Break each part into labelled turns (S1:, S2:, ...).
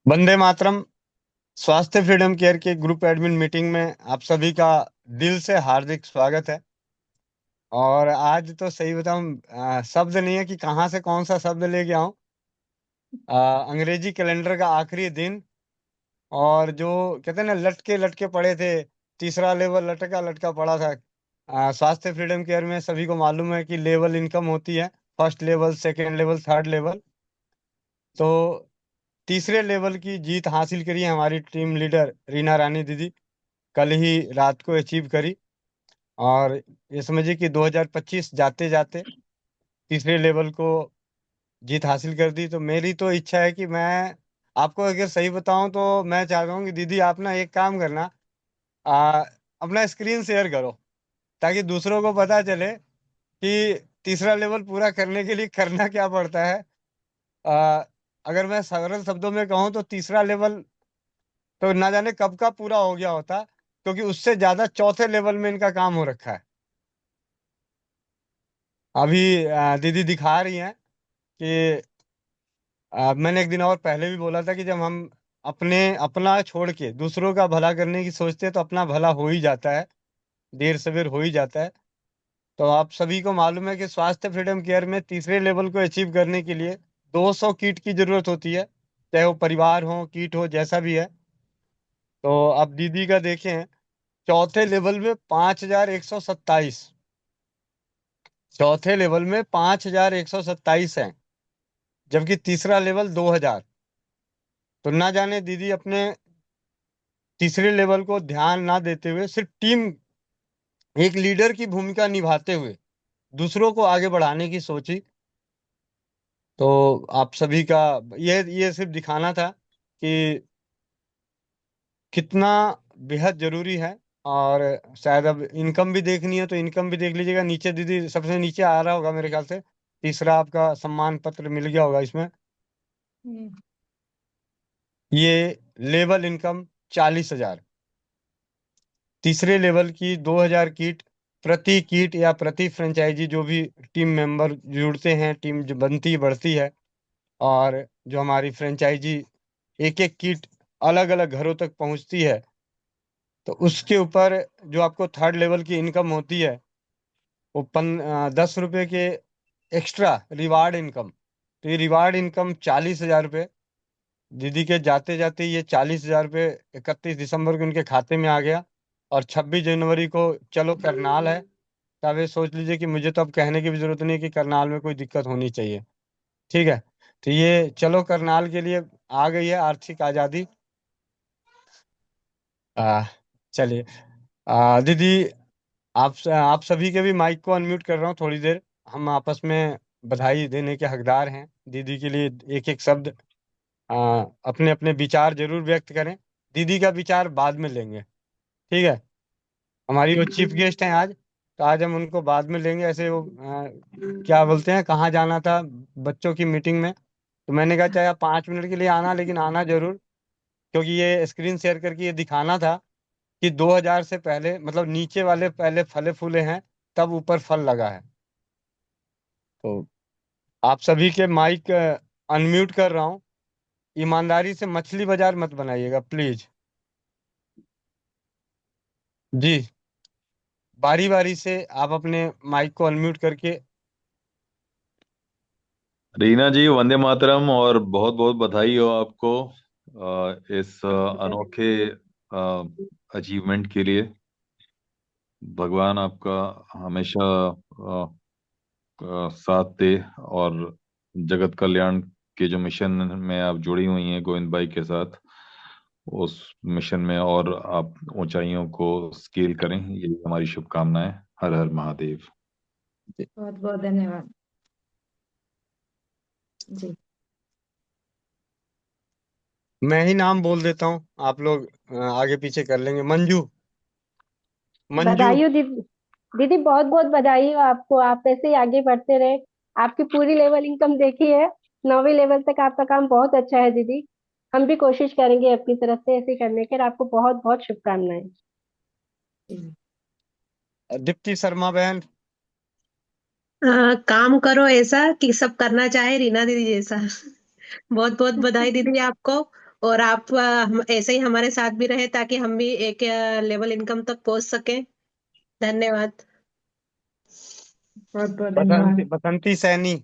S1: वंदे मातरम। स्वास्थ्य freedom care के group admin meeting में आप सभी का दिल से हार्दिक स्वागत है। और आज तो सही बताऊं, शब्द नहीं है कि कहाँ से कौन सा शब्द लेके आऊं। अंग्रेजी कैलेंडर का आखिरी दिन, और जो कहते हैं ना, लटके लटके पड़े थे। तीसरा लेवल लटका लटका पड़ा था। स्वास्थ्य फ्रीडम केयर में सभी को मालूम है कि लेवल इनकम होती है। First level, second level, third level. तो तीसरे लेवल की जीत हासिल करी है हमारी टीम लीडर रीना रानी दीदी। कल ही रात को अचीव करी। और ये समझिए कि 2025 जाते जाते तीसरे लेवल को जीत हासिल कर दी। तो मेरी तो इच्छा है कि मैं आपको अगर सही बताऊं तो मैं चाहता हूँ कि दीदी आप ना एक काम करना, आ, अपना स्क्रीन शेयर करो, ताकि दूसरों को पता चले कि तीसरा लेवल पूरा करने के लिए करना क्या पड़ता है। आ, अगर मैं सरल शब्दों में कहूँ तो तीसरा लेवल तो ना जाने कब का पूरा हो गया होता, क्योंकि उससे ज्यादा चौथे लेवल में इनका काम हो रखा है। अभी दीदी दिखा रही हैं कि मैंने एक दिन और पहले भी बोला था कि जब हम अपने अपना छोड़ के दूसरों का भला करने की सोचते हैं तो अपना भला हो ही जाता है, देर सवेर हो ही जाता है। तो आप सभी को मालूम है कि स्वास्थ्य फ्रीडम केयर में तीसरे लेवल को अचीव करने के लिए 200 किट की जरूरत होती है, चाहे वो परिवार हो, किट हो, जैसा भी है। तो अब दीदी का देखें, चौथे लेवल में 5127, चौथे लेवल में 5127 है, जबकि तीसरा लेवल 2000। तो ना जाने दीदी अपने तीसरे लेवल को ध्यान ना देते हुए, सिर्फ टीम, एक लीडर की भूमिका निभाते हुए दूसरों को आगे बढ़ाने की सोची। तो आप सभी का ये सिर्फ दिखाना था कि कितना बेहद जरूरी है। और शायद अब इनकम भी देखनी है तो इनकम भी देख लीजिएगा। नीचे दीदी सबसे नीचे आ रहा होगा मेरे ख्याल से, तीसरा आपका सम्मान पत्र मिल गया होगा इसमें।
S2: हम्म।
S1: ये लेवल इनकम 40,000, तीसरे लेवल की 2,000 किट, प्रति किट या प्रति फ्रेंचाइजी जो भी टीम मेंबर जुड़ते हैं, टीम जो बनती बढ़ती है। और जो हमारी फ्रेंचाइजी एक एक किट अलग अलग घरों तक पहुंचती है, तो उसके ऊपर जो आपको थर्ड लेवल की इनकम होती है वो 10 रुपये के एक्स्ट्रा रिवार्ड इनकम। तो ये रिवार्ड इनकम 40,000 रुपये। दीदी के जाते जाते ये 40,000 रुपये 31 दिसंबर को उनके खाते में आ गया। और 26 जनवरी को चलो करनाल है। तो आप ये सोच लीजिए कि मुझे तो अब कहने की भी जरूरत नहीं कि करनाल में कोई दिक्कत होनी चाहिए। ठीक है। तो ये चलो करनाल के लिए आ गई है आर्थिक आज़ादी। आ, चलिए, दीदी आप सभी के भी माइक को अनम्यूट कर रहा हूँ थोड़ी देर। हम आपस में बधाई देने के हकदार हैं। दीदी के लिए एक एक शब्द, अपने अपने विचार जरूर व्यक्त करें। दीदी का विचार बाद में लेंगे, ठीक है। हमारी वो चीफ गेस्ट हैं आज, तो आज हम उनको बाद में लेंगे। ऐसे वो क्या बोलते हैं, कहाँ जाना था बच्चों की मीटिंग में। तो मैंने कहा चाहे आप 5 मिनट के लिए आना, लेकिन आना जरूर, क्योंकि ये स्क्रीन शेयर करके ये दिखाना था कि 2000 से पहले, मतलब नीचे वाले पहले फले फूले हैं, तब ऊपर फल लगा है। तो आप सभी के माइक अनम्यूट कर रहा हूँ। ईमानदारी से मछली बाजार मत बनाइएगा प्लीज। जी, बारी बारी से आप अपने माइक को अनम्यूट करके।
S2: रीना जी, वंदे मातरम और बहुत बहुत बधाई हो आपको इस अनोखे अचीवमेंट के लिए। भगवान आपका हमेशा साथ दे। और जगत कल्याण के जो मिशन में आप जुड़ी हुई हैं गोविंद भाई के साथ, उस मिशन में और आप ऊंचाइयों को स्केल करें, यही हमारी शुभकामनाएं। हर हर महादेव।
S3: बहुत बहुत धन्यवाद जी।
S1: मैं ही नाम बोल देता हूँ, आप लोग आगे पीछे कर लेंगे। मंजू, मंजू।
S3: बधाई हो दीदी। दीदी बहुत बहुत बधाई हो आपको। आप ऐसे ही आगे बढ़ते रहे। आपकी पूरी लेवल इनकम देखी है। 9वीं लेवल तक आपका काम बहुत अच्छा है दीदी। हम भी कोशिश करेंगे अपनी तरफ से ऐसे ही करने के। और आपको बहुत बहुत शुभकामनाएं।
S1: दीप्ति शर्मा बहन।
S4: काम करो ऐसा कि सब करना चाहे रीना दीदी जैसा। बहुत बहुत बधाई दीदी आपको। और आप ऐसे ही हमारे साथ भी रहे ताकि हम भी एक लेवल इनकम तक पहुंच सके। धन्यवाद।
S5: बहुत बहुत
S1: बसंती
S5: धन्यवाद।
S1: बसंती सैनी।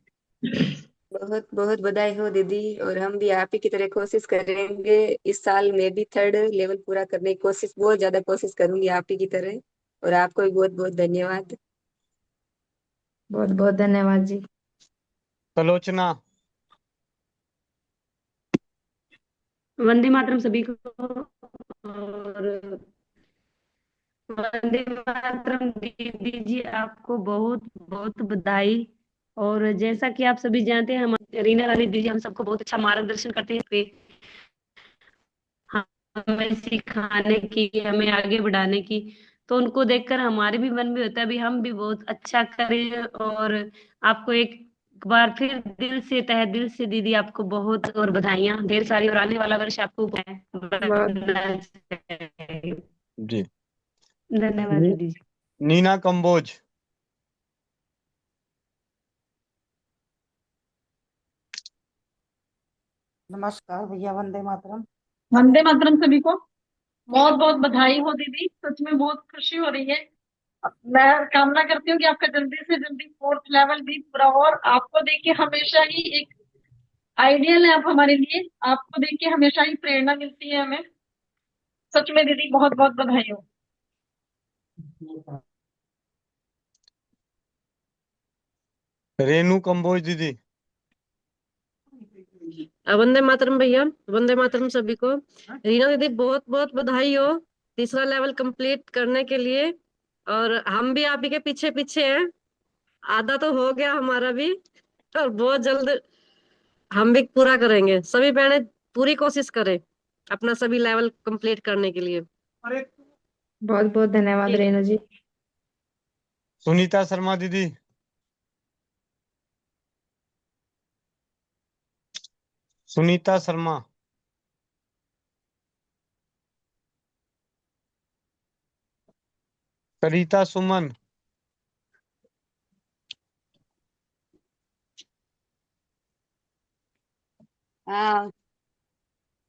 S6: बहुत बहुत बधाई हो दीदी। और हम भी आप ही की तरह कोशिश करेंगे। इस साल मैं भी थर्ड लेवल पूरा करने की कोशिश, बहुत ज्यादा कोशिश करूंगी आप ही की तरह। और आपको भी बहुत बहुत धन्यवाद।
S5: बहुत बहुत धन्यवाद जी।
S1: सुलोचना।
S7: वंदे मातरम सभी को। और वंदे मातरम दीदी जी, आपको बहुत बहुत बधाई। और जैसा कि आप सभी जानते हैं, हम रीना रानी दीदी हम सबको बहुत अच्छा मार्गदर्शन करते हैं, हमें सिखाने की, हमें आगे बढ़ाने की। तो उनको देखकर हमारे भी मन में होता है भी हम भी बहुत अच्छा करें। और आपको एक बार फिर दिल से, तहे दिल से दीदी आपको बहुत और बधाइयां ढेर सारी, और आने वाला वर्ष आपको
S5: बहुत
S7: बढ़ना चाहिए।
S1: जी।
S7: धन्यवाद
S1: नी,
S7: दीदी जी।
S1: नीना कंबोज।
S8: नमस्कार भैया, वंदे मातरम।
S9: वंदे मातरम सभी को। बहुत बहुत बधाई हो दीदी, सच में बहुत खुशी हो रही है। मैं कामना करती हूँ कि आपका जल्दी से जल्दी फोर्थ लेवल भी पूरा हो। और आपको देख के हमेशा ही एक आइडियल है आप हमारे लिए। आपको देख के हमेशा ही प्रेरणा मिलती है हमें। सच में दीदी बहुत बहुत बधाई हो।
S1: रेनू कंबोज दीदी।
S7: वंदे मातरम भैया, वंदे मातरम सभी को। रीना दीदी बहुत बहुत बधाई हो तीसरा लेवल कंप्लीट करने के लिए। और हम भी आप ही के पीछे पीछे हैं। आधा तो हो गया हमारा भी, और बहुत जल्द हम भी पूरा करेंगे। सभी बहनें पूरी कोशिश करें अपना सभी लेवल कंप्लीट करने के लिए।
S5: बहुत बहुत धन्यवाद
S7: ठीक है।
S5: रेणु जी।
S1: सुनीता शर्मा दीदी। सुनीता शर्मा। सरिता सुमन।
S6: हाँ,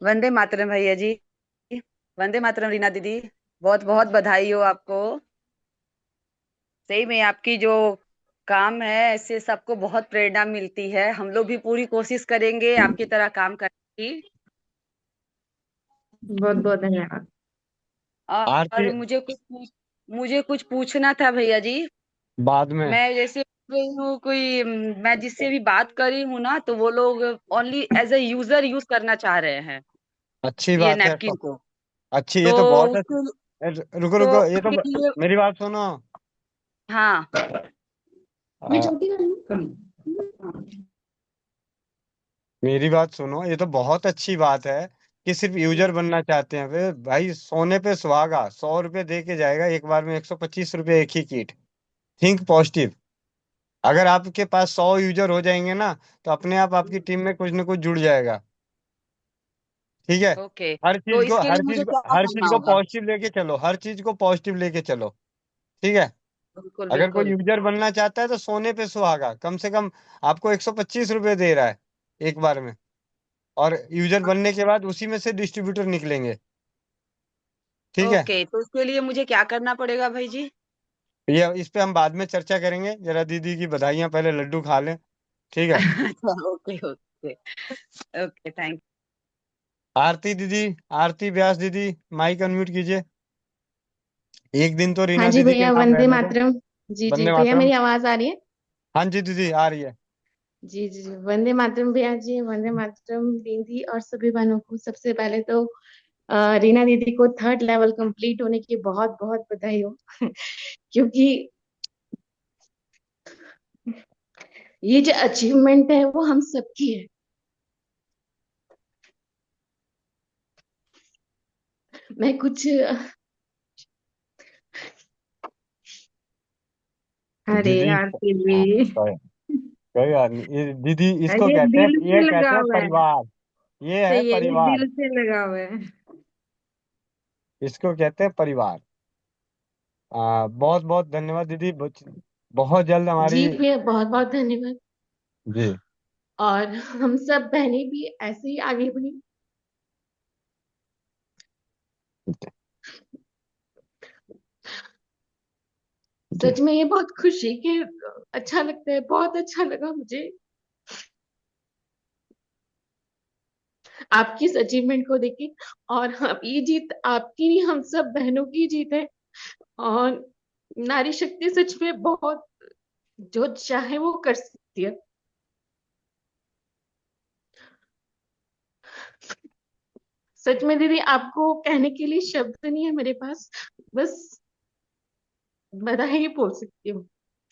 S6: वंदे मातरम भैया जी। वंदे मातरम रीना दीदी। बहुत बहुत बधाई हो आपको। सही में आपकी जो काम है, ऐसे सबको बहुत प्रेरणा मिलती है। हम लोग भी पूरी कोशिश करेंगे आपकी तरह काम करने की।
S5: बहुत बहुत धन्यवाद।
S1: आरती।
S6: और मुझे कुछ पूछना था भैया जी।
S1: बाद में।
S6: मैं जैसे कोई हूँ, कोई मैं जिससे भी बात करी हूँ ना, तो वो लोग only as a user use करना चाह रहे हैं
S1: अच्छी
S6: ये
S1: बात है
S6: नैपकिन को।
S1: अच्छी,
S6: तो
S1: ये तो बहुत अच्छी।
S6: उसके
S1: रुको
S6: तो
S1: रुको,
S6: उसके लिए
S1: मेरी बात सुनो।
S6: हाँ।
S5: मैं
S1: आ,
S5: छोटी वाली
S1: मेरी बात सुनो, ये तो बहुत अच्छी बात है कि सिर्फ यूजर बनना चाहते हैं वे। भाई सोने पे सुहागा, 100 रुपये दे के जाएगा एक बार में, 125 रुपये एक ही किट। Think positive. अगर आपके पास 100 यूजर हो जाएंगे ना, तो अपने आप आपकी टीम में कुछ ना कुछ जुड़ जाएगा। ठीक है।
S6: ओके,
S1: हर
S6: तो
S1: चीज को
S6: इसके
S1: हर
S6: लिए
S1: चीज
S6: मुझे
S1: को
S6: क्या
S1: हर चीज
S6: करना
S1: को
S6: होगा?
S1: पॉजिटिव लेके चलो, हर चीज को पॉजिटिव लेके चलो। ठीक है।
S6: बिल्कुल
S1: अगर कोई
S6: बिल्कुल।
S1: यूजर बनना चाहता है तो सोने पे सुहागा, कम से कम आपको 125 रुपये दे रहा है एक बार में। और यूजर बनने के बाद उसी में से डिस्ट्रीब्यूटर निकलेंगे। ठीक है।
S6: ओके, तो इसके लिए मुझे क्या करना पड़ेगा भाई जी?
S1: ये इस पे हम बाद में चर्चा करेंगे, जरा दीदी की बधाइयां, पहले लड्डू खा लें। ठीक है।
S6: अच्छा, ओके ओके। ओके, थैंक
S1: आरती दीदी। आरती व्यास दीदी। माइक अनम्यूट कीजिए। एक दिन तो
S5: हाँ
S1: रीना
S5: जी
S1: दीदी के
S5: भैया,
S1: नाम
S5: वंदे
S1: रहने दो।
S5: मातरम। जी जी
S1: वंदे
S5: भैया,
S1: मातरम।
S5: मेरी आवाज आ रही है?
S1: हाँ जी दीदी आ रही है।
S5: जी जी जी, वंदे मातरम भैया जी, वंदे मातरम दीदी और सभी बहनों को। सबसे पहले तो रीना दीदी को थर्ड लेवल कंप्लीट होने की बहुत बहुत बधाई हो। क्योंकि ये जो अचीवमेंट है वो हम सबकी है। मैं कुछ अरे
S1: दीदी
S5: यार फिर
S1: हाँ,
S5: भी
S1: कोई बात नहीं। ये दीदी इसको
S5: अरे
S1: कहते हैं,
S5: दिल से
S1: ये
S5: लगा
S1: कहते हैं
S5: हुआ है।
S1: परिवार। ये है
S5: सही है, ये
S1: परिवार।
S5: दिल से लगा हुआ है।
S1: इसको कहते हैं परिवार। बहुत बहुत धन्यवाद दीदी। बहुत जल्द
S5: जी
S1: हमारी।
S5: भैया, बहुत बहुत धन्यवाद।
S1: जी।
S5: और हम सब बहनें भी ऐसे ही आगे बढ़े। सच में ये बहुत खुशी के अच्छा लगता है, बहुत अच्छा लगा मुझे आपकी इस अचीवमेंट को देख के। और हम ये जीत आपकी नहीं, हम सब बहनों की जीत है। और नारी शक्ति सच में बहुत, जो चाहे वो कर सकती है। सच में दीदी, आपको कहने के लिए शब्द नहीं है मेरे पास, बस बधाई ही बोल सकती हूँ।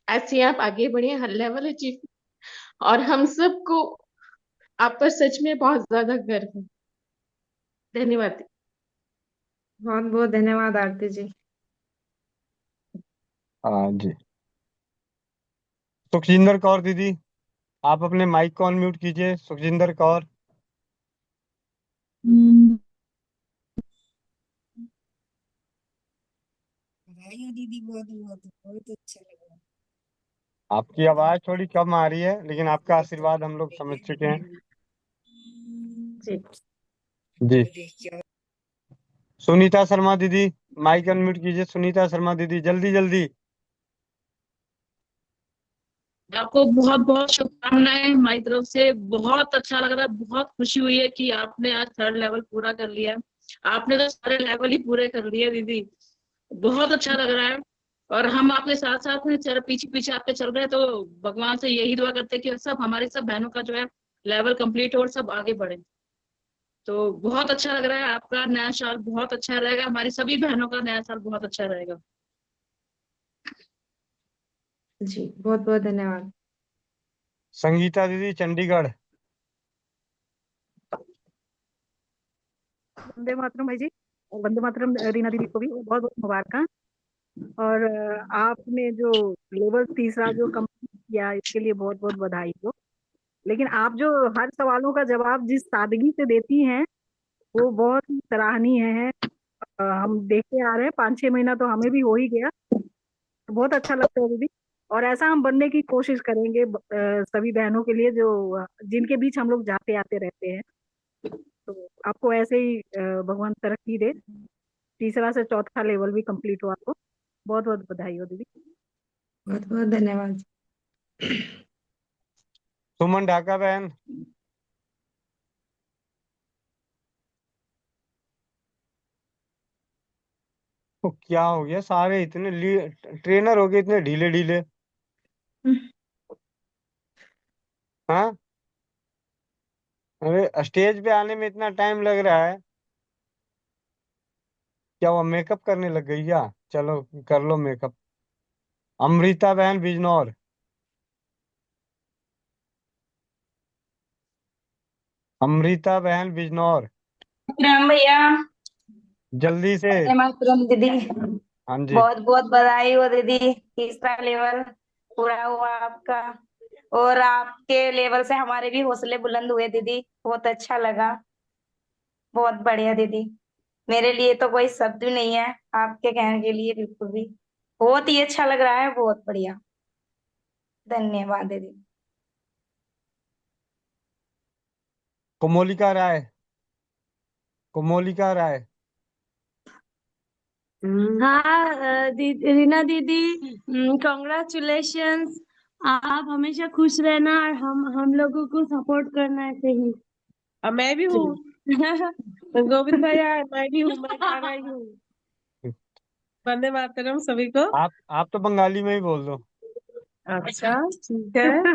S5: ऐसे ही आप आगे बढ़े, हर लेवल अचीव। और हम सबको आप पर सच में बहुत ज्यादा गर्व है। धन्यवाद।
S6: बहुत बहुत धन्यवाद आरती जी।
S1: हाँ जी। सुखजिंदर कौर दीदी, आप अपने माइक को अनम्यूट कीजिए। सुखजिंदर कौर।
S6: बधाई हो दीदी, बहुत बहुत बहुत अच्छा लगा।
S1: आपकी आवाज थोड़ी कम आ रही है, लेकिन आपका आशीर्वाद हम लोग समझ चुके हैं।
S5: जी।
S1: जी। सुनीता शर्मा दीदी, माइक अनम्यूट कीजिए। सुनीता शर्मा दीदी, जल्दी जल्दी।
S10: आपको बहुत बहुत शुभकामनाएं हमारी तरफ से। बहुत अच्छा लग रहा है, बहुत खुशी हुई है कि आपने आज 3rd लेवल पूरा कर लिया। आपने तो सारे लेवल ही पूरे कर लिए दीदी, बहुत अच्छा लग रहा है। और हम आपके साथ साथ में चल पीछे पीछे आपके चल रहे हैं, तो भगवान से यही दुआ करते हैं कि सब हमारी सब बहनों का जो है लेवल कंप्लीट हो और सब आगे बढ़े। तो बहुत अच्छा लग रहा है। आपका नया साल बहुत अच्छा रहेगा, हमारी सभी बहनों का नया साल बहुत अच्छा रहेगा।
S6: जी बहुत बहुत धन्यवाद।
S1: संगीता दीदी, चंडीगढ़।
S11: वंदे मातरम भाई जी, और वंदे मातरम रीना दीदी को भी बहुत बहुत मुबारक। और आपने जो लेवल तीसरा जो कंप्लीट किया, इसके लिए बहुत बहुत बधाई हो। लेकिन आप जो हर सवालों का जवाब जिस सादगी से देती हैं, वो बहुत ही सराहनीय है। हम देखते आ रहे हैं, 5-6 महीना तो हमें भी हो ही गया। बहुत अच्छा लगता है दीदी। और ऐसा हम बनने की कोशिश करेंगे सभी बहनों के लिए, जो जिनके बीच हम लोग जाते आते रहते हैं। तो आपको ऐसे ही भगवान तरक्की दे, तीसरा से चौथा लेवल भी कंप्लीट हो आपको। बहुत बहुत बधाई हो दीदी।
S6: बहुत बहुत धन्यवाद।
S1: सुमन ढाका बहन। तो क्या हो गया, सारे इतने ट्रेनर हो गए, इतने ढीले ढीले। हाँ। अरे स्टेज पे आने में इतना टाइम लग रहा है, क्या वो मेकअप करने लग गई क्या? चलो कर लो मेकअप। अमृता बहन बिजनौर। अमृता बहन बिजनौर,
S12: राम भैया।
S1: जल्दी से।
S12: वंदे मातरम दीदी।
S1: हाँ जी।
S12: बहुत बहुत बधाई हो दीदी, तीसरा लेवल पूरा हुआ आपका। और आपके लेवल से हमारे भी हौसले बुलंद हुए दीदी, बहुत अच्छा लगा। बहुत बढ़िया दीदी, मेरे लिए तो कोई शब्द भी नहीं है आपके कहने के लिए, बिल्कुल भी। बहुत ही अच्छा लग रहा है, बहुत बढ़िया। धन्यवाद दीदी।
S1: कोमोलिका राय। कोमोलिका राय।
S13: हाँ रीना दीदी, कॉन्ग्रेचुलेशंस। आप हमेशा खुश रहना और हम लोगों को सपोर्ट करना ऐसे ही।
S7: अब मैं भी हूँ। गोविंद भैया, मैं भी हूँ, मैं आ गई हूँ। वंदे मातरम सभी को।
S1: आप तो बंगाली में ही बोल दो।
S7: अच्छा ठीक है।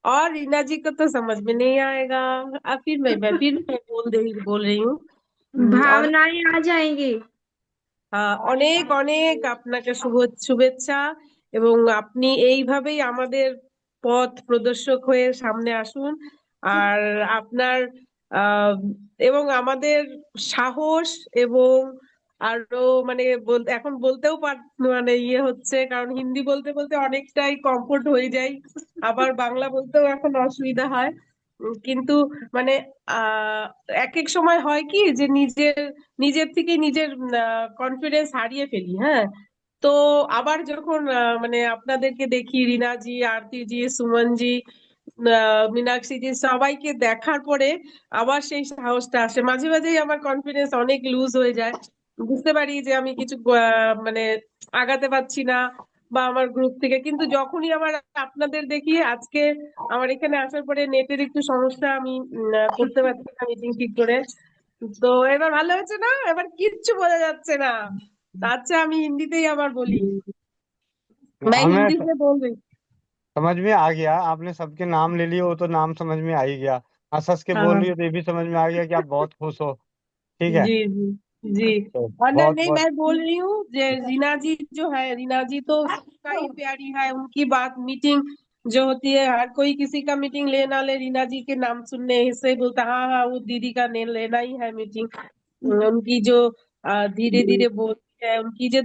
S7: और रीना जी को तो समझ में नहीं आएगा। अब फिर मैं बोल रही हूँ। और
S13: भावनाएं आ जाएंगी।
S7: অনেক অনেক আপনাকে শুভেচ্ছা, এবং আপনি এইভাবেই আমাদের পথ প্রদর্শক হয়ে সামনে আসুন। আর আপনার এবং আমাদের সাহস, এবং আরো মানে এখন বলতেও মানে ইয়ে হচ্ছে, কারণ হিন্দি বলতে বলতে অনেকটাই কমফোর্ট হয়ে যায়, আবার বাংলা বলতেও এখন অসুবিধা হয়। কিন্তু মানে আহ এক এক সময় হয় কি যে নিজের থেকে নিজের কনফিডেন্স হারিয়ে ফেলি। হ্যাঁ, তো আবার যখন মানে আপনাদেরকে দেখি, রিনাজি, আরতিজি, সুমনজি, মীনাক্ষী জি, সবাইকে দেখার পরে আবার সেই সাহসটা আসে। মাঝে মাঝেই আমার কনফিডেন্স অনেক লুজ হয়ে যায়, বুঝতে পারি যে আমি কিছু মানে আগাতে পারছি না,
S14: বা আমার গ্রুপ থেকে, কিন্তু যখনই আমার আপনাদের দেখি আজকে আমার এখানে আসার পরে নেটের একটু সমস্যা, আমি করতে পারছি না মিটিং ঠিক করে। তো এবার ভালো হয়েছে না, এবার কিচ্ছু বোঝা যাচ্ছে না। আচ্ছা আমি हिंदीতেই আবার বলি, मैं
S1: हमें
S14: हिंदी से बोल रही।
S1: समझ में आ गया, आपने सबके नाम ले लिए, वो तो नाम समझ में आ ही गया। हंस हंस के बोल
S14: हाँ
S1: रही हो तो ये भी समझ में आ गया कि आप बहुत खुश हो। ठीक है।
S14: जी जी जी।
S1: तो
S14: और
S1: बहुत
S14: नहीं,
S1: बहुत
S14: मैं बोल रही हूँ रीना जी जो है, रीना जी तो सबका ही प्यारी है। उनकी बात मीटिंग जो होती है, हर कोई किसी का मीटिंग ले ना ले, रीना जी के नाम सुनने से बोलता हाँ हाँ वो दीदी का लेना ही है मीटिंग। उनकी जो धीरे धीरे बोलती है, उनकी जो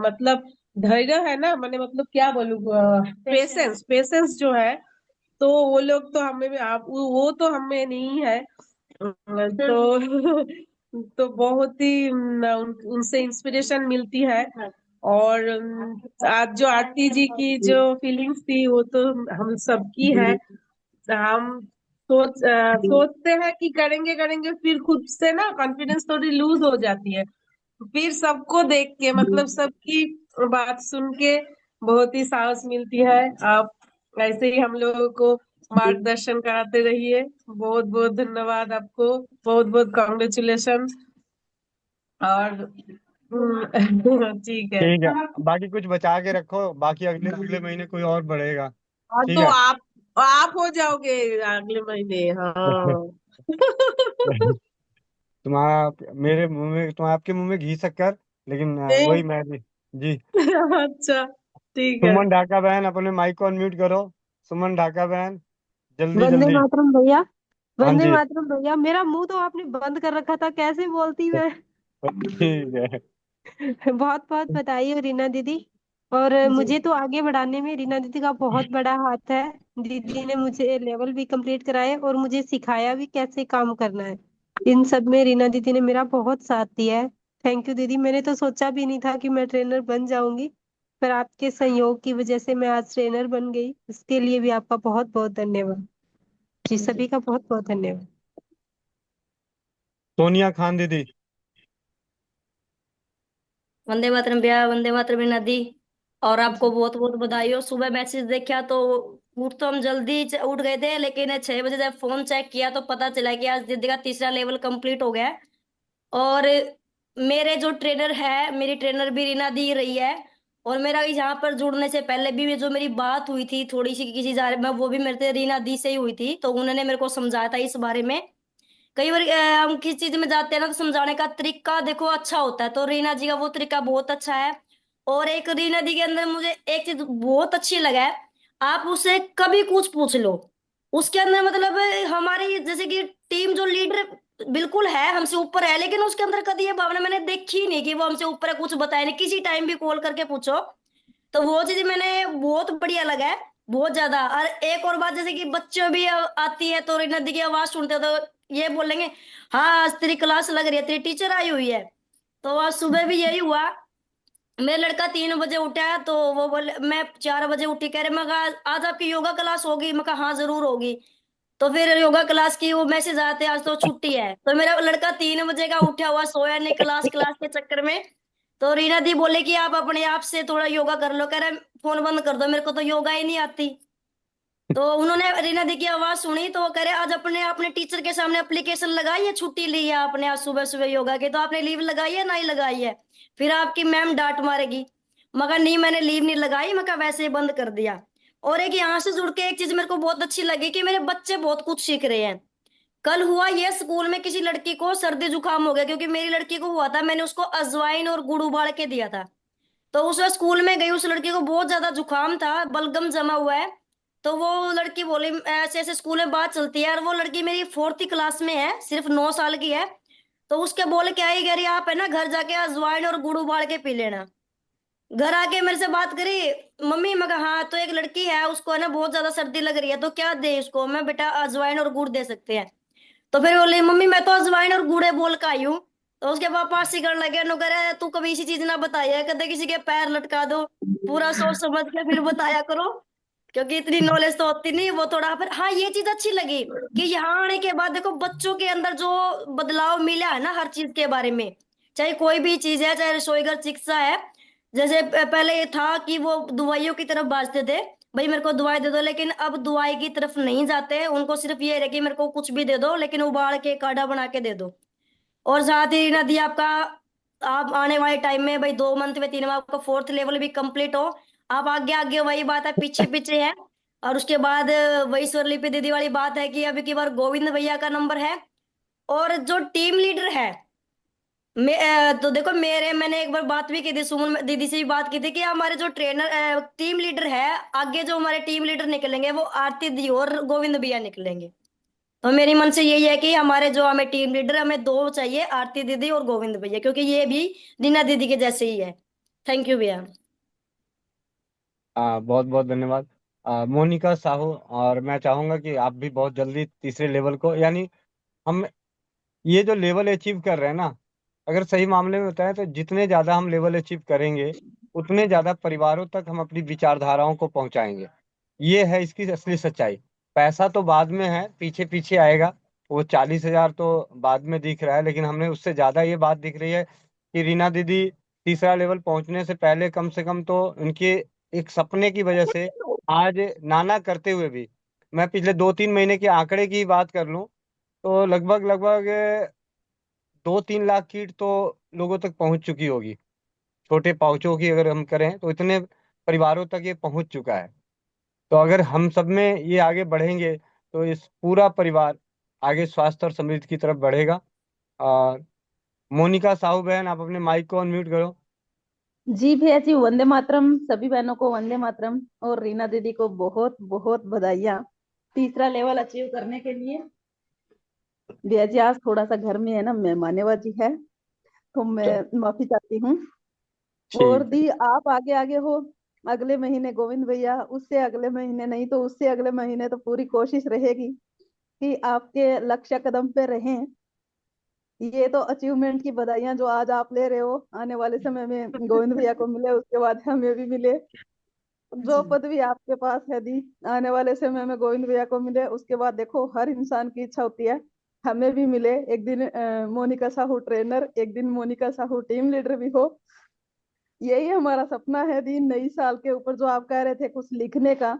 S14: मतलब धैर्य है ना, मैंने मतलब क्या बोलूँ, पेशेंस पेशेंस जो है, तो वो लोग तो हमें भी, आप वो तो हमें नहीं है। तो तो बहुत ही उनसे इंस्पिरेशन मिलती है। और आज जो आरती जी की जो फीलिंग्स थी वो तो हम सबकी है। हम सोचते हैं कि करेंगे करेंगे, फिर खुद से ना कॉन्फिडेंस थोड़ी लूज हो जाती है। फिर सबको देख के, मतलब सबकी बात सुन के बहुत ही साहस मिलती है। आप ऐसे ही हम लोगों को मार्गदर्शन कराते रहिए। बहुत बहुत धन्यवाद आपको, बहुत बहुत कॉन्ग्रेचुलेशन। और ठीक है।
S1: ठीक है। बाकी कुछ बचा के रखो, बाकी अगले अगले महीने कोई और बढ़ेगा।
S14: हाँ
S1: ठीक
S14: तो
S1: है।
S14: आप हो जाओगे अगले महीने, हाँ।
S1: तुम्हारा मेरे मुंह में, तुम आपके मुंह में घी शक्कर, लेकिन
S14: नहीं।
S1: वही मैं भी। जी।
S14: अच्छा ठीक है।
S1: सुमन ढाका बहन, अपने माइक को अनम्यूट करो। सुमन ढाका बहन, जल्दी
S7: वंदे
S1: जल्दी।
S7: मातरम भैया।
S1: हाँ
S7: वंदे
S1: जी।
S7: मातरम भैया, मेरा मुंह तो आपने बंद कर रखा था, कैसे बोलती मैं।
S1: ठीक है।
S7: बहुत बहुत बधाई हो रीना दीदी। और
S14: जी
S7: मुझे तो आगे बढ़ाने में रीना दीदी का बहुत बड़ा हाथ है। दीदी ने मुझे लेवल भी कंप्लीट कराए और मुझे सिखाया भी कैसे काम करना है। इन सब में रीना दीदी ने मेरा बहुत साथ दिया है। थैंक यू दीदी, मैंने तो सोचा भी नहीं था कि मैं ट्रेनर बन जाऊंगी, पर आपके संयोग की वजह से मैं आज ट्रेनर बन गई। इसके लिए भी आपका बहुत बहुत धन्यवाद। जी,
S14: जी।
S7: सभी का बहुत बहुत धन्यवाद।
S1: सोनिया खान दीदी।
S15: वंदे मातरम भैया, वंदे मातरम नदी। और आपको बहुत बहुत बधाई हो। सुबह मैसेज देखा तो उठ तो हम जल्दी उठ गए थे, लेकिन 6 बजे जब फोन चेक किया तो पता चला कि आज दीदी का तीसरा लेवल कंप्लीट हो गया है। और मेरे जो ट्रेनर है, मेरी ट्रेनर भी रीना दी रही है। और मेरा यहाँ पर जुड़ने से पहले भी जो मेरी बात हुई थी थोड़ी सी किसी बारे में, वो भी मेरे से रीना दी से ही हुई थी, तो उन्होंने मेरे को समझाया था इस बारे में। कई बार हम किसी चीज में जाते हैं ना, तो समझाने का तरीका देखो अच्छा होता है, तो रीना जी का वो तरीका बहुत अच्छा है। और एक रीना जी के अंदर मुझे एक चीज बहुत अच्छी लगा है, आप उससे कभी कुछ पूछ लो। उसके अंदर मतलब हमारी जैसे कि टीम जो लीडर बिल्कुल है, हमसे ऊपर है, लेकिन उसके अंदर कभी ये भावना मैंने देखी नहीं कि वो हमसे ऊपर है, कुछ बताया नहीं, किसी टाइम भी कॉल करके पूछो। तो वो चीज मैंने बहुत बढ़िया लगा है, बहुत ज्यादा। और एक और बात, जैसे कि बच्चों भी आती है तो रीना दी की आवाज सुनते हो तो ये बोलेंगे हाँ आज तेरी क्लास लग रही है, तेरी टीचर आई हुई है। तो आज सुबह भी यही हुआ। मेरा लड़का 3 बजे उठा है तो वो बोले, मैं 4 बजे उठी, कह रहे मैं कहा आज आपकी योगा क्लास होगी, मैं कहा हाँ जरूर होगी। तो फिर योगा क्लास की वो मैसेज आते आज तो छुट्टी है, तो मेरा लड़का 3 बजे का उठा हुआ, सोया नहीं क्लास क्लास के चक्कर में। तो रीना दी बोले कि आप अपने आप से थोड़ा योगा कर लो, कह रहे फोन बंद कर दो, मेरे को तो योगा ही नहीं आती। तो उन्होंने रीना दी की आवाज सुनी तो वो कह रहे आज अपने अपने टीचर के सामने एप्लीकेशन लगाई है, छुट्टी ली है आपने आज सुबह सुबह योगा की, तो आपने लीव लगाई है ना ही लगाई है, फिर आपकी मैम डांट मारेगी। मगर नहीं, मैंने लीव नहीं लगाई, मैं कहा वैसे ही बंद कर दिया। और एक यहाँ से जुड़ के एक चीज मेरे को बहुत अच्छी लगी कि मेरे बच्चे बहुत कुछ सीख रहे हैं। कल हुआ ये, स्कूल में किसी लड़की को सर्दी जुकाम हो गया, क्योंकि मेरी लड़की को हुआ था, मैंने उसको अजवाइन और गुड़ उबाल के दिया था। तो उस स्कूल में गई, उस लड़की को बहुत ज्यादा जुकाम था, बलगम जमा हुआ है। तो वो लड़की बोली, ऐसे ऐसे स्कूल में बात चलती है, और वो लड़की मेरी 4th क्लास में है, सिर्फ 9 साल की है। तो उसके बोल के आई, कह रही आप है ना घर जाके अजवाइन और गुड़ उबाल के पी लेना। घर आके मेरे से बात करी, मम्मी, मैं कहा हाँ, तो एक लड़की है उसको है ना बहुत ज्यादा सर्दी लग रही है, तो क्या दे उसको, मैं बेटा अजवाइन और गुड़ दे सकते हैं। तो फिर बोले मम्मी मैं तो अजवाइन और गुड़े बोल के आई हूँ। तो उसके पापा सिगड़ लगे, नु कह रहे तू कभी इसी चीज ना बताया, कहते किसी के पैर लटका दो, पूरा सोच समझ के फिर बताया करो, क्योंकि इतनी नॉलेज तो होती नहीं वो थोड़ा। फिर हाँ ये चीज अच्छी लगी कि यहाँ आने के बाद देखो बच्चों के अंदर जो बदलाव मिला है ना हर चीज के बारे में, चाहे कोई भी चीज है, चाहे रसोई घर चिकित्सा है, जैसे पहले ये था कि वो दवाइयों की तरफ भाजते थे, भाई मेरे को दवाई दे दो, लेकिन अब दवाई की तरफ नहीं जाते, उनको सिर्फ ये है कि मेरे को कुछ भी दे दो लेकिन उबाल के काढ़ा बना के दे दो। और साथ ही नदी आपका, आप आने वाले टाइम में भाई 2 मंथ में 3 मंथ आपका 4th लेवल भी कंप्लीट हो। आप आगे आगे वही बात है, पीछे पीछे है। और उसके बाद वही स्वरलिपि दीदी वाली बात है कि अभी की बार गोविंद भैया का नंबर है। और जो टीम लीडर है, तो देखो मैंने एक बार बात भी की थी, सुमन दीदी से भी बात की थी कि हमारे जो ट्रेनर टीम लीडर है, आगे जो हमारे टीम लीडर निकलेंगे वो आरती दी और गोविंद भैया निकलेंगे। तो मेरी मन से यही है कि हमारे जो हमें टीम लीडर, हमें दो चाहिए, आरती दीदी और गोविंद भैया, क्योंकि ये भी रीना दीदी के जैसे ही है। थैंक यू भैया।
S1: बहुत बहुत धन्यवाद मोनिका साहू। और मैं चाहूंगा कि आप भी बहुत जल्दी तीसरे लेवल को, यानी हम ये जो लेवल अचीव कर रहे हैं ना, अगर सही मामले में बताएं तो जितने ज़्यादा हम लेवल अचीव करेंगे उतने ज़्यादा परिवारों तक हम अपनी विचारधाराओं को पहुंचाएंगे। ये है इसकी असली सच्चाई। पैसा तो बाद में है, पीछे पीछे आएगा। वो 40,000 तो बाद में दिख रहा है, लेकिन हमें उससे ज़्यादा ये बात दिख रही है कि रीना दीदी तीसरा लेवल पहुंचने से पहले कम से कम तो उनके एक सपने की वजह से आज नाना करते हुए भी, मैं पिछले 2-3 महीने के आंकड़े की बात कर लूं तो लगभग लगभग 2-3 लाख किट तो लोगों तक पहुंच चुकी होगी। छोटे पाउचों की अगर हम करें तो इतने परिवारों तक ये पहुंच चुका है। तो अगर हम सब में ये आगे बढ़ेंगे तो इस पूरा परिवार आगे स्वास्थ्य और समृद्धि की तरफ बढ़ेगा। और मोनिका साहू बहन, आप अपने माइक को अनम्यूट करो।
S16: जी भैया जी, वंदे मातरम। सभी बहनों को वंदे मातरम, और रीना दीदी को बहुत बहुत बधाइयाँ तीसरा लेवल अचीव करने के लिए। भैया जी आज थोड़ा सा घर में है ना मेहमानबाजी है, तो मैं माफी चाहती हूँ। और
S1: ठीक।
S16: दी आप आगे आगे हो, अगले महीने गोविंद भैया, उससे अगले महीने नहीं तो उससे अगले महीने तो पूरी कोशिश रहेगी कि आपके लक्ष्य कदम पे रहें। ये तो अचीवमेंट की बधाइयां जो आज आप ले रहे हो, आने वाले समय में गोविंद भैया को मिले, उसके बाद हमें भी मिले। जो पद भी आपके पास है दी, आने वाले समय में गोविंद भैया को मिले, उसके बाद देखो हर इंसान की इच्छा होती है हमें भी मिले एक दिन। मोनिका साहू ट्रेनर, एक दिन मोनिका साहू टीम लीडर भी हो। यही हमारा सपना है दी। नई साल के ऊपर जो आप कह रहे थे कुछ लिखने का,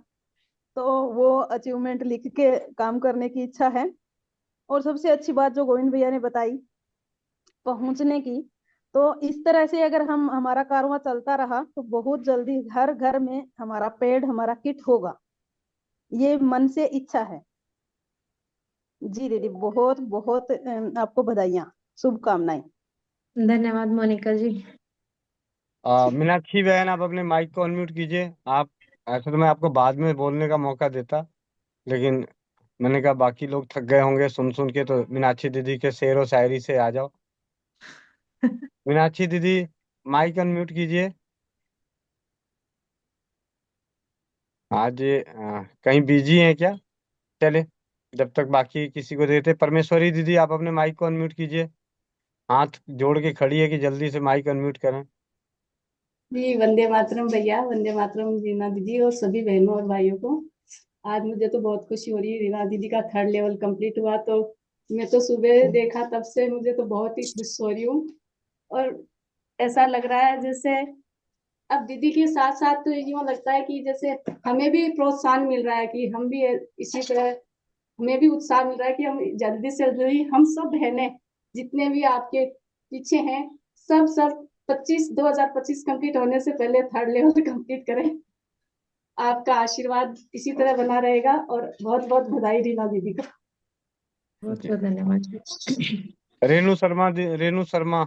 S16: तो वो अचीवमेंट लिख के काम करने की इच्छा है। और सबसे अच्छी बात जो गोविंद भैया ने बताई पहुंचने की, तो इस तरह से अगर हम हमारा कारवां चलता रहा तो बहुत जल्दी हर घर में हमारा पेड, हमारा किट होगा। ये मन से इच्छा है। जी दीदी, बहुत बहुत आपको बधाइयाँ, शुभकामनाएं।
S5: धन्यवाद मोनिका जी।
S1: मीनाक्षी बहन, आप अपने माइक को अनम्यूट कीजिए। आप, ऐसे तो मैं आपको बाद में बोलने का मौका देता, लेकिन मैंने कहा बाकी लोग थक गए होंगे सुन सुन के, तो मीनाक्षी दीदी के शेर व शायरी से आ जाओ। मीनाक्षी दीदी, माइक अनम्यूट कीजिए। आज कहीं बिजी हैं क्या? चले, जब तक बाकी किसी को देते। परमेश्वरी दीदी, आप अपने माइक को अनम्यूट कीजिए। हाथ जोड़ के खड़ी है कि जल्दी से माइक अनम्यूट करें।
S17: जी वंदे मातरम भैया, वंदे मातरम रीना दीदी और सभी बहनों और भाइयों को। आज मुझे तो बहुत खुशी हो रही है, रीना दीदी का 3rd लेवल कंप्लीट हुआ तो मैं तो सुबह देखा तब से मुझे तो बहुत ही खुश हो रही हूँ। और ऐसा लग रहा है जैसे अब दीदी के साथ साथ तो यूँ लगता है कि जैसे हमें भी प्रोत्साहन मिल रहा है कि हम भी इसी तरह, हमें भी उत्साह मिल रहा है कि हम जल्दी से जल्दी हम सब बहनें जितने भी आपके पीछे हैं, सब सब 2025 कंप्लीट होने से पहले 3rd लेवल कंप्लीट करें। आपका आशीर्वाद इसी तरह बना रहेगा और बहुत बहुत बधाई रीना दीदी को।
S5: बहुत बहुत धन्यवाद।
S1: रेणु शर्मा रेणु शर्मा।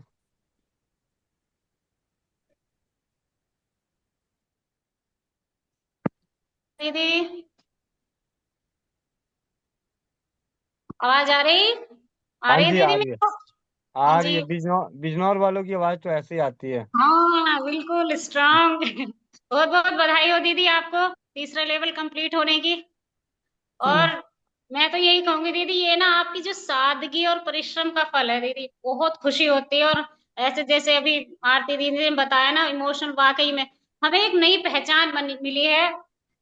S18: दीदी आवाज आ रही? आ
S1: हाँ
S18: रही है
S1: जी,
S18: दीदी
S1: आ रही
S18: मेरे
S1: है।
S18: को? हाँ
S1: आ रही
S18: जी।
S1: है। बिजनौर बिजनौर वालों की आवाज तो ऐसे ही आती है।
S18: हाँ बिल्कुल स्ट्रांग। बहुत बहुत बधाई हो दीदी आपको तीसरा लेवल कंप्लीट होने की। और मैं तो यही कहूंगी दीदी, ये ना आपकी जो सादगी और परिश्रम का फल है दीदी, बहुत खुशी होती है। और ऐसे जैसे अभी आरती दीदी ने बताया ना, इमोशन वाकई में हमें एक नई पहचान मिली है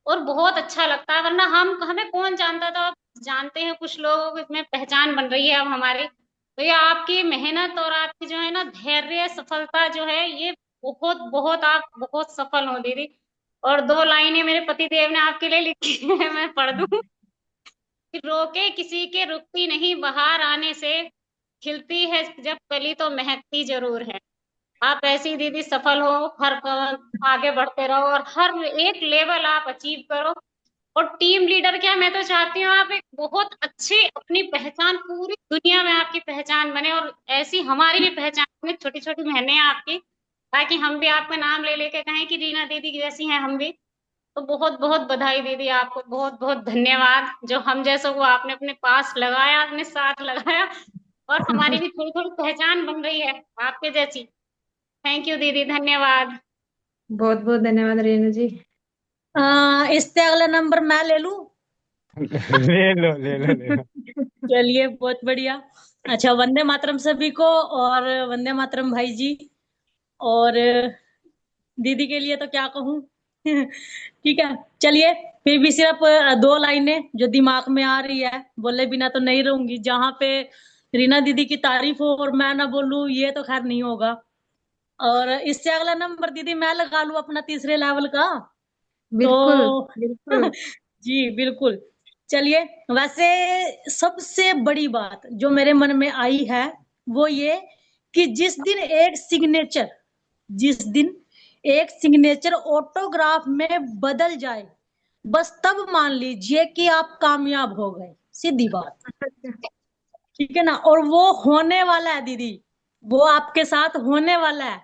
S18: और बहुत अच्छा लगता है। वरना हमें कौन जानता था, अब जानते हैं कुछ लोगों को, इसमें पहचान बन रही है अब हमारी। तो ये आपकी मेहनत और आपकी जो है ना धैर्य, सफलता जो है, ये बहुत बहुत आप बहुत सफल हो दीदी। और 2 लाइनें मेरे पति देव ने आपके लिए लिखी है, मैं पढ़ दूं। कि रोके किसी के रुकती नहीं बहार आने से, खिलती है जब कली तो महकती जरूर है। आप ऐसी दीदी सफल हो, हर आगे बढ़ते रहो और हर एक लेवल आप अचीव करो। और टीम लीडर क्या, मैं तो चाहती हूँ आप एक बहुत अच्छी अपनी पहचान पूरी दुनिया में आपकी पहचान बने, और ऐसी हमारी भी पहचान बने, छोटी छोटी बहनें हैं आपकी, ताकि हम भी आपका नाम ले लेके कहें कि रीना दीदी जैसी हैं हम भी। तो बहुत बहुत बधाई दीदी, आपको बहुत बहुत धन्यवाद, जो हम जैसों को आपने अपने पास लगाया, अपने साथ लगाया, और हमारी भी थोड़ी थोड़ी पहचान बन रही है आपके जैसी। थैंक यू दीदी, धन्यवाद।
S3: बहुत बहुत धन्यवाद रेणु जी।
S19: इससे अगला नंबर मैं ले लूं?
S1: ले लो ले लो ले लो।
S19: चलिए, बहुत बढ़िया। अच्छा, वंदे मातरम सभी को, और वंदे मातरम भाई जी। और दीदी के लिए तो क्या कहूँ। ठीक है, चलिए, फिर भी सिर्फ 2 लाइनें जो दिमाग में आ रही है, बोले बिना तो नहीं रहूंगी। जहाँ पे रीना दीदी की तारीफ हो और मैं ना बोलूं, ये तो खैर नहीं होगा। और इससे अगला नंबर दीदी मैं लगा लूं अपना तीसरे लेवल का,
S3: बिल्कुल
S19: तो
S3: बिल्कुल।
S19: जी बिल्कुल। चलिए, वैसे सबसे बड़ी बात जो मेरे मन में आई है वो ये कि जिस दिन एक सिग्नेचर ऑटोग्राफ में बदल जाए, बस तब मान लीजिए कि आप कामयाब हो गए, सीधी बात। ठीक है ना? और वो होने वाला है दीदी, वो आपके साथ होने वाला है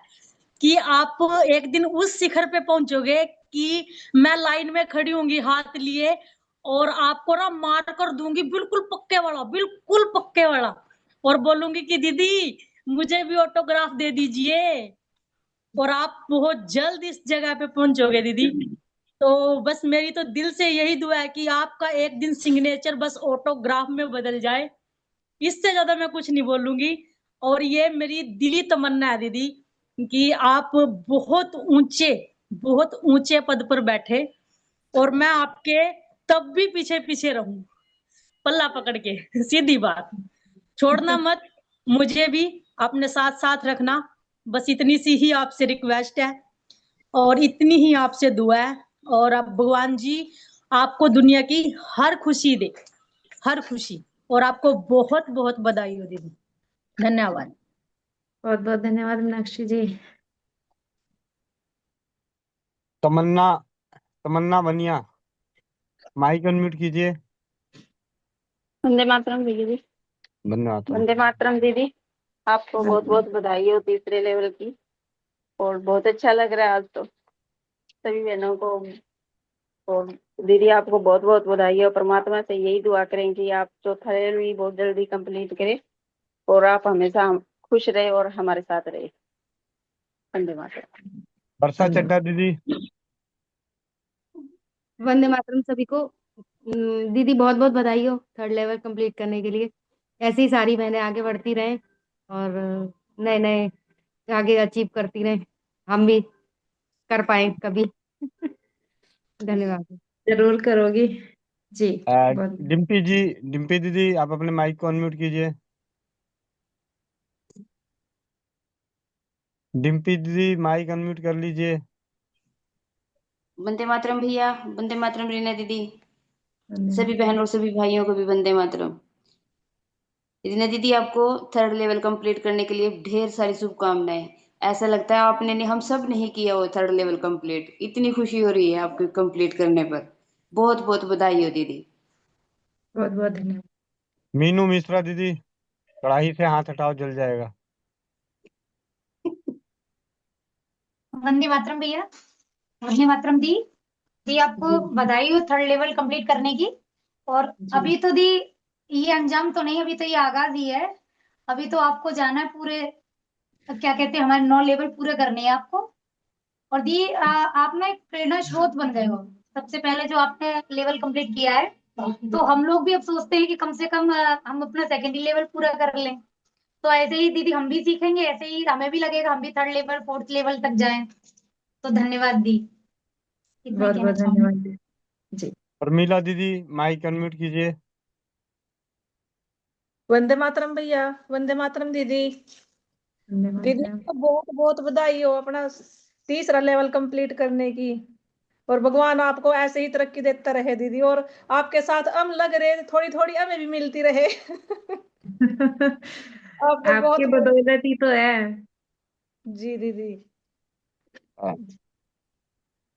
S19: कि आप एक दिन उस शिखर पे पहुंचोगे कि मैं लाइन में खड़ी होंगी हाथ लिए, और आपको ना मार कर दूंगी बिल्कुल पक्के वाला, और बोलूंगी कि दीदी मुझे भी ऑटोग्राफ दे दीजिए। और आप बहुत जल्द इस जगह पे पहुंचोगे दीदी। तो बस मेरी तो दिल से यही दुआ है कि आपका एक दिन सिग्नेचर बस ऑटोग्राफ में बदल जाए। इससे ज्यादा मैं कुछ नहीं बोलूंगी। और ये मेरी दिली तमन्ना है दीदी कि आप बहुत ऊंचे पद पर बैठे, और मैं आपके तब भी पीछे पीछे रहूं, पल्ला पकड़ के। सीधी बात, छोड़ना मत, मुझे भी अपने साथ साथ रखना। बस इतनी सी ही आपसे रिक्वेस्ट है, और इतनी ही आपसे दुआ है। और अब भगवान जी आपको दुनिया की हर खुशी दे, हर खुशी। और आपको बहुत बहुत बधाई हो दीदी। धन्यवाद।
S3: बहुत बहुत धन्यवाद मीनाक्षी जी।
S1: तमन्ना तमन्ना बनिया, माइक अनम्यूट कीजिए।
S12: वंदे मातरम भैया जी।
S1: धन्यवाद।
S12: वंदे मातरम दीदी, आपको बहुत बहुत बधाई हो तीसरे लेवल की। और बहुत अच्छा लग रहा है आज तो सभी बहनों को। और दीदी आपको बहुत बहुत बधाई है, और परमात्मा से यही दुआ करें कि आप चौथा लेवल भी बहुत जल्दी कंप्लीट करें, और आप हमेशा खुश रहे और हमारे साथ रहे। वंदे मातरम।
S1: वर्षा चड्ढा दीदी।
S3: वंदे मातरम सभी को। दीदी बहुत बहुत बधाई हो थर्ड लेवल कंप्लीट करने के लिए। ऐसे ही सारी बहनें आगे बढ़ती रहें और नए नए आगे अचीव करती रहें, हम भी कर पाए कभी। धन्यवाद।
S12: जरूर करोगी जी। बहुत
S1: डिम्पी दीदी, आप अपने माइक को अनम्यूट कीजिए। डिम्पी दीदी, माइक अनम्यूट कर लीजिए।
S12: वंदे मातरम भैया, वंदे मातरम रीना दीदी, सभी बहनों और सभी भाइयों को भी वंदे मातरम। रीना दीदी, आपको थर्ड लेवल कंप्लीट करने के लिए ढेर सारी शुभकामनाएं। ऐसा लगता है आपने नहीं, हम सब नहीं किया हो थर्ड लेवल कंप्लीट। इतनी खुशी हो रही है आपको कंप्लीट करने पर। बहुत बहुत बधाई हो दीदी।
S3: बहुत बहुत धन्यवाद।
S1: मीनू मिश्रा दीदी, कढ़ाई से हाथ हटाओ, जल जाएगा।
S20: वंदे मातरम भैया, वंदे मातरम दी। दी आपको बधाई हो थर्ड लेवल कंप्लीट करने की। और अभी तो दी ये अंजाम तो नहीं, अभी तो ये आगाज ही है। अभी तो आपको जाना है पूरे, क्या कहते हैं, हमारे 9 लेवल पूरे करने हैं आपको। और दी आप ना एक प्रेरणा स्रोत बन गए हो। सबसे पहले जो आपने लेवल कंप्लीट किया है, तो हम लोग भी अब सोचते हैं कि कम से कम हम अपना सेकेंडरी लेवल पूरा कर लें। तो ऐसे ही दीदी हम भी सीखेंगे, ऐसे ही हमें भी लगेगा हम भी थर्ड लेवल फोर्थ लेवल तक जाएं। तो धन्यवाद दी।
S3: बहुत बहुत धन्यवाद जी।
S1: उर्मिला दीदी, माइक अनम्यूट कीजिए।
S21: वंदे मातरम भैया, वंदे मातरम दीदी। दीदी आपको बहुत बहुत बधाई हो अपना तीसरा लेवल कंप्लीट करने की। और भगवान आपको ऐसे ही तरक्की देता रहे दीदी, और आपके साथ हम लग रहे थोड़ी थोड़ी हमें भी मिलती रहे। आपको बहुत
S5: आपकी
S21: बहुत
S5: बदौलत ही तो है।
S21: जी दीदी।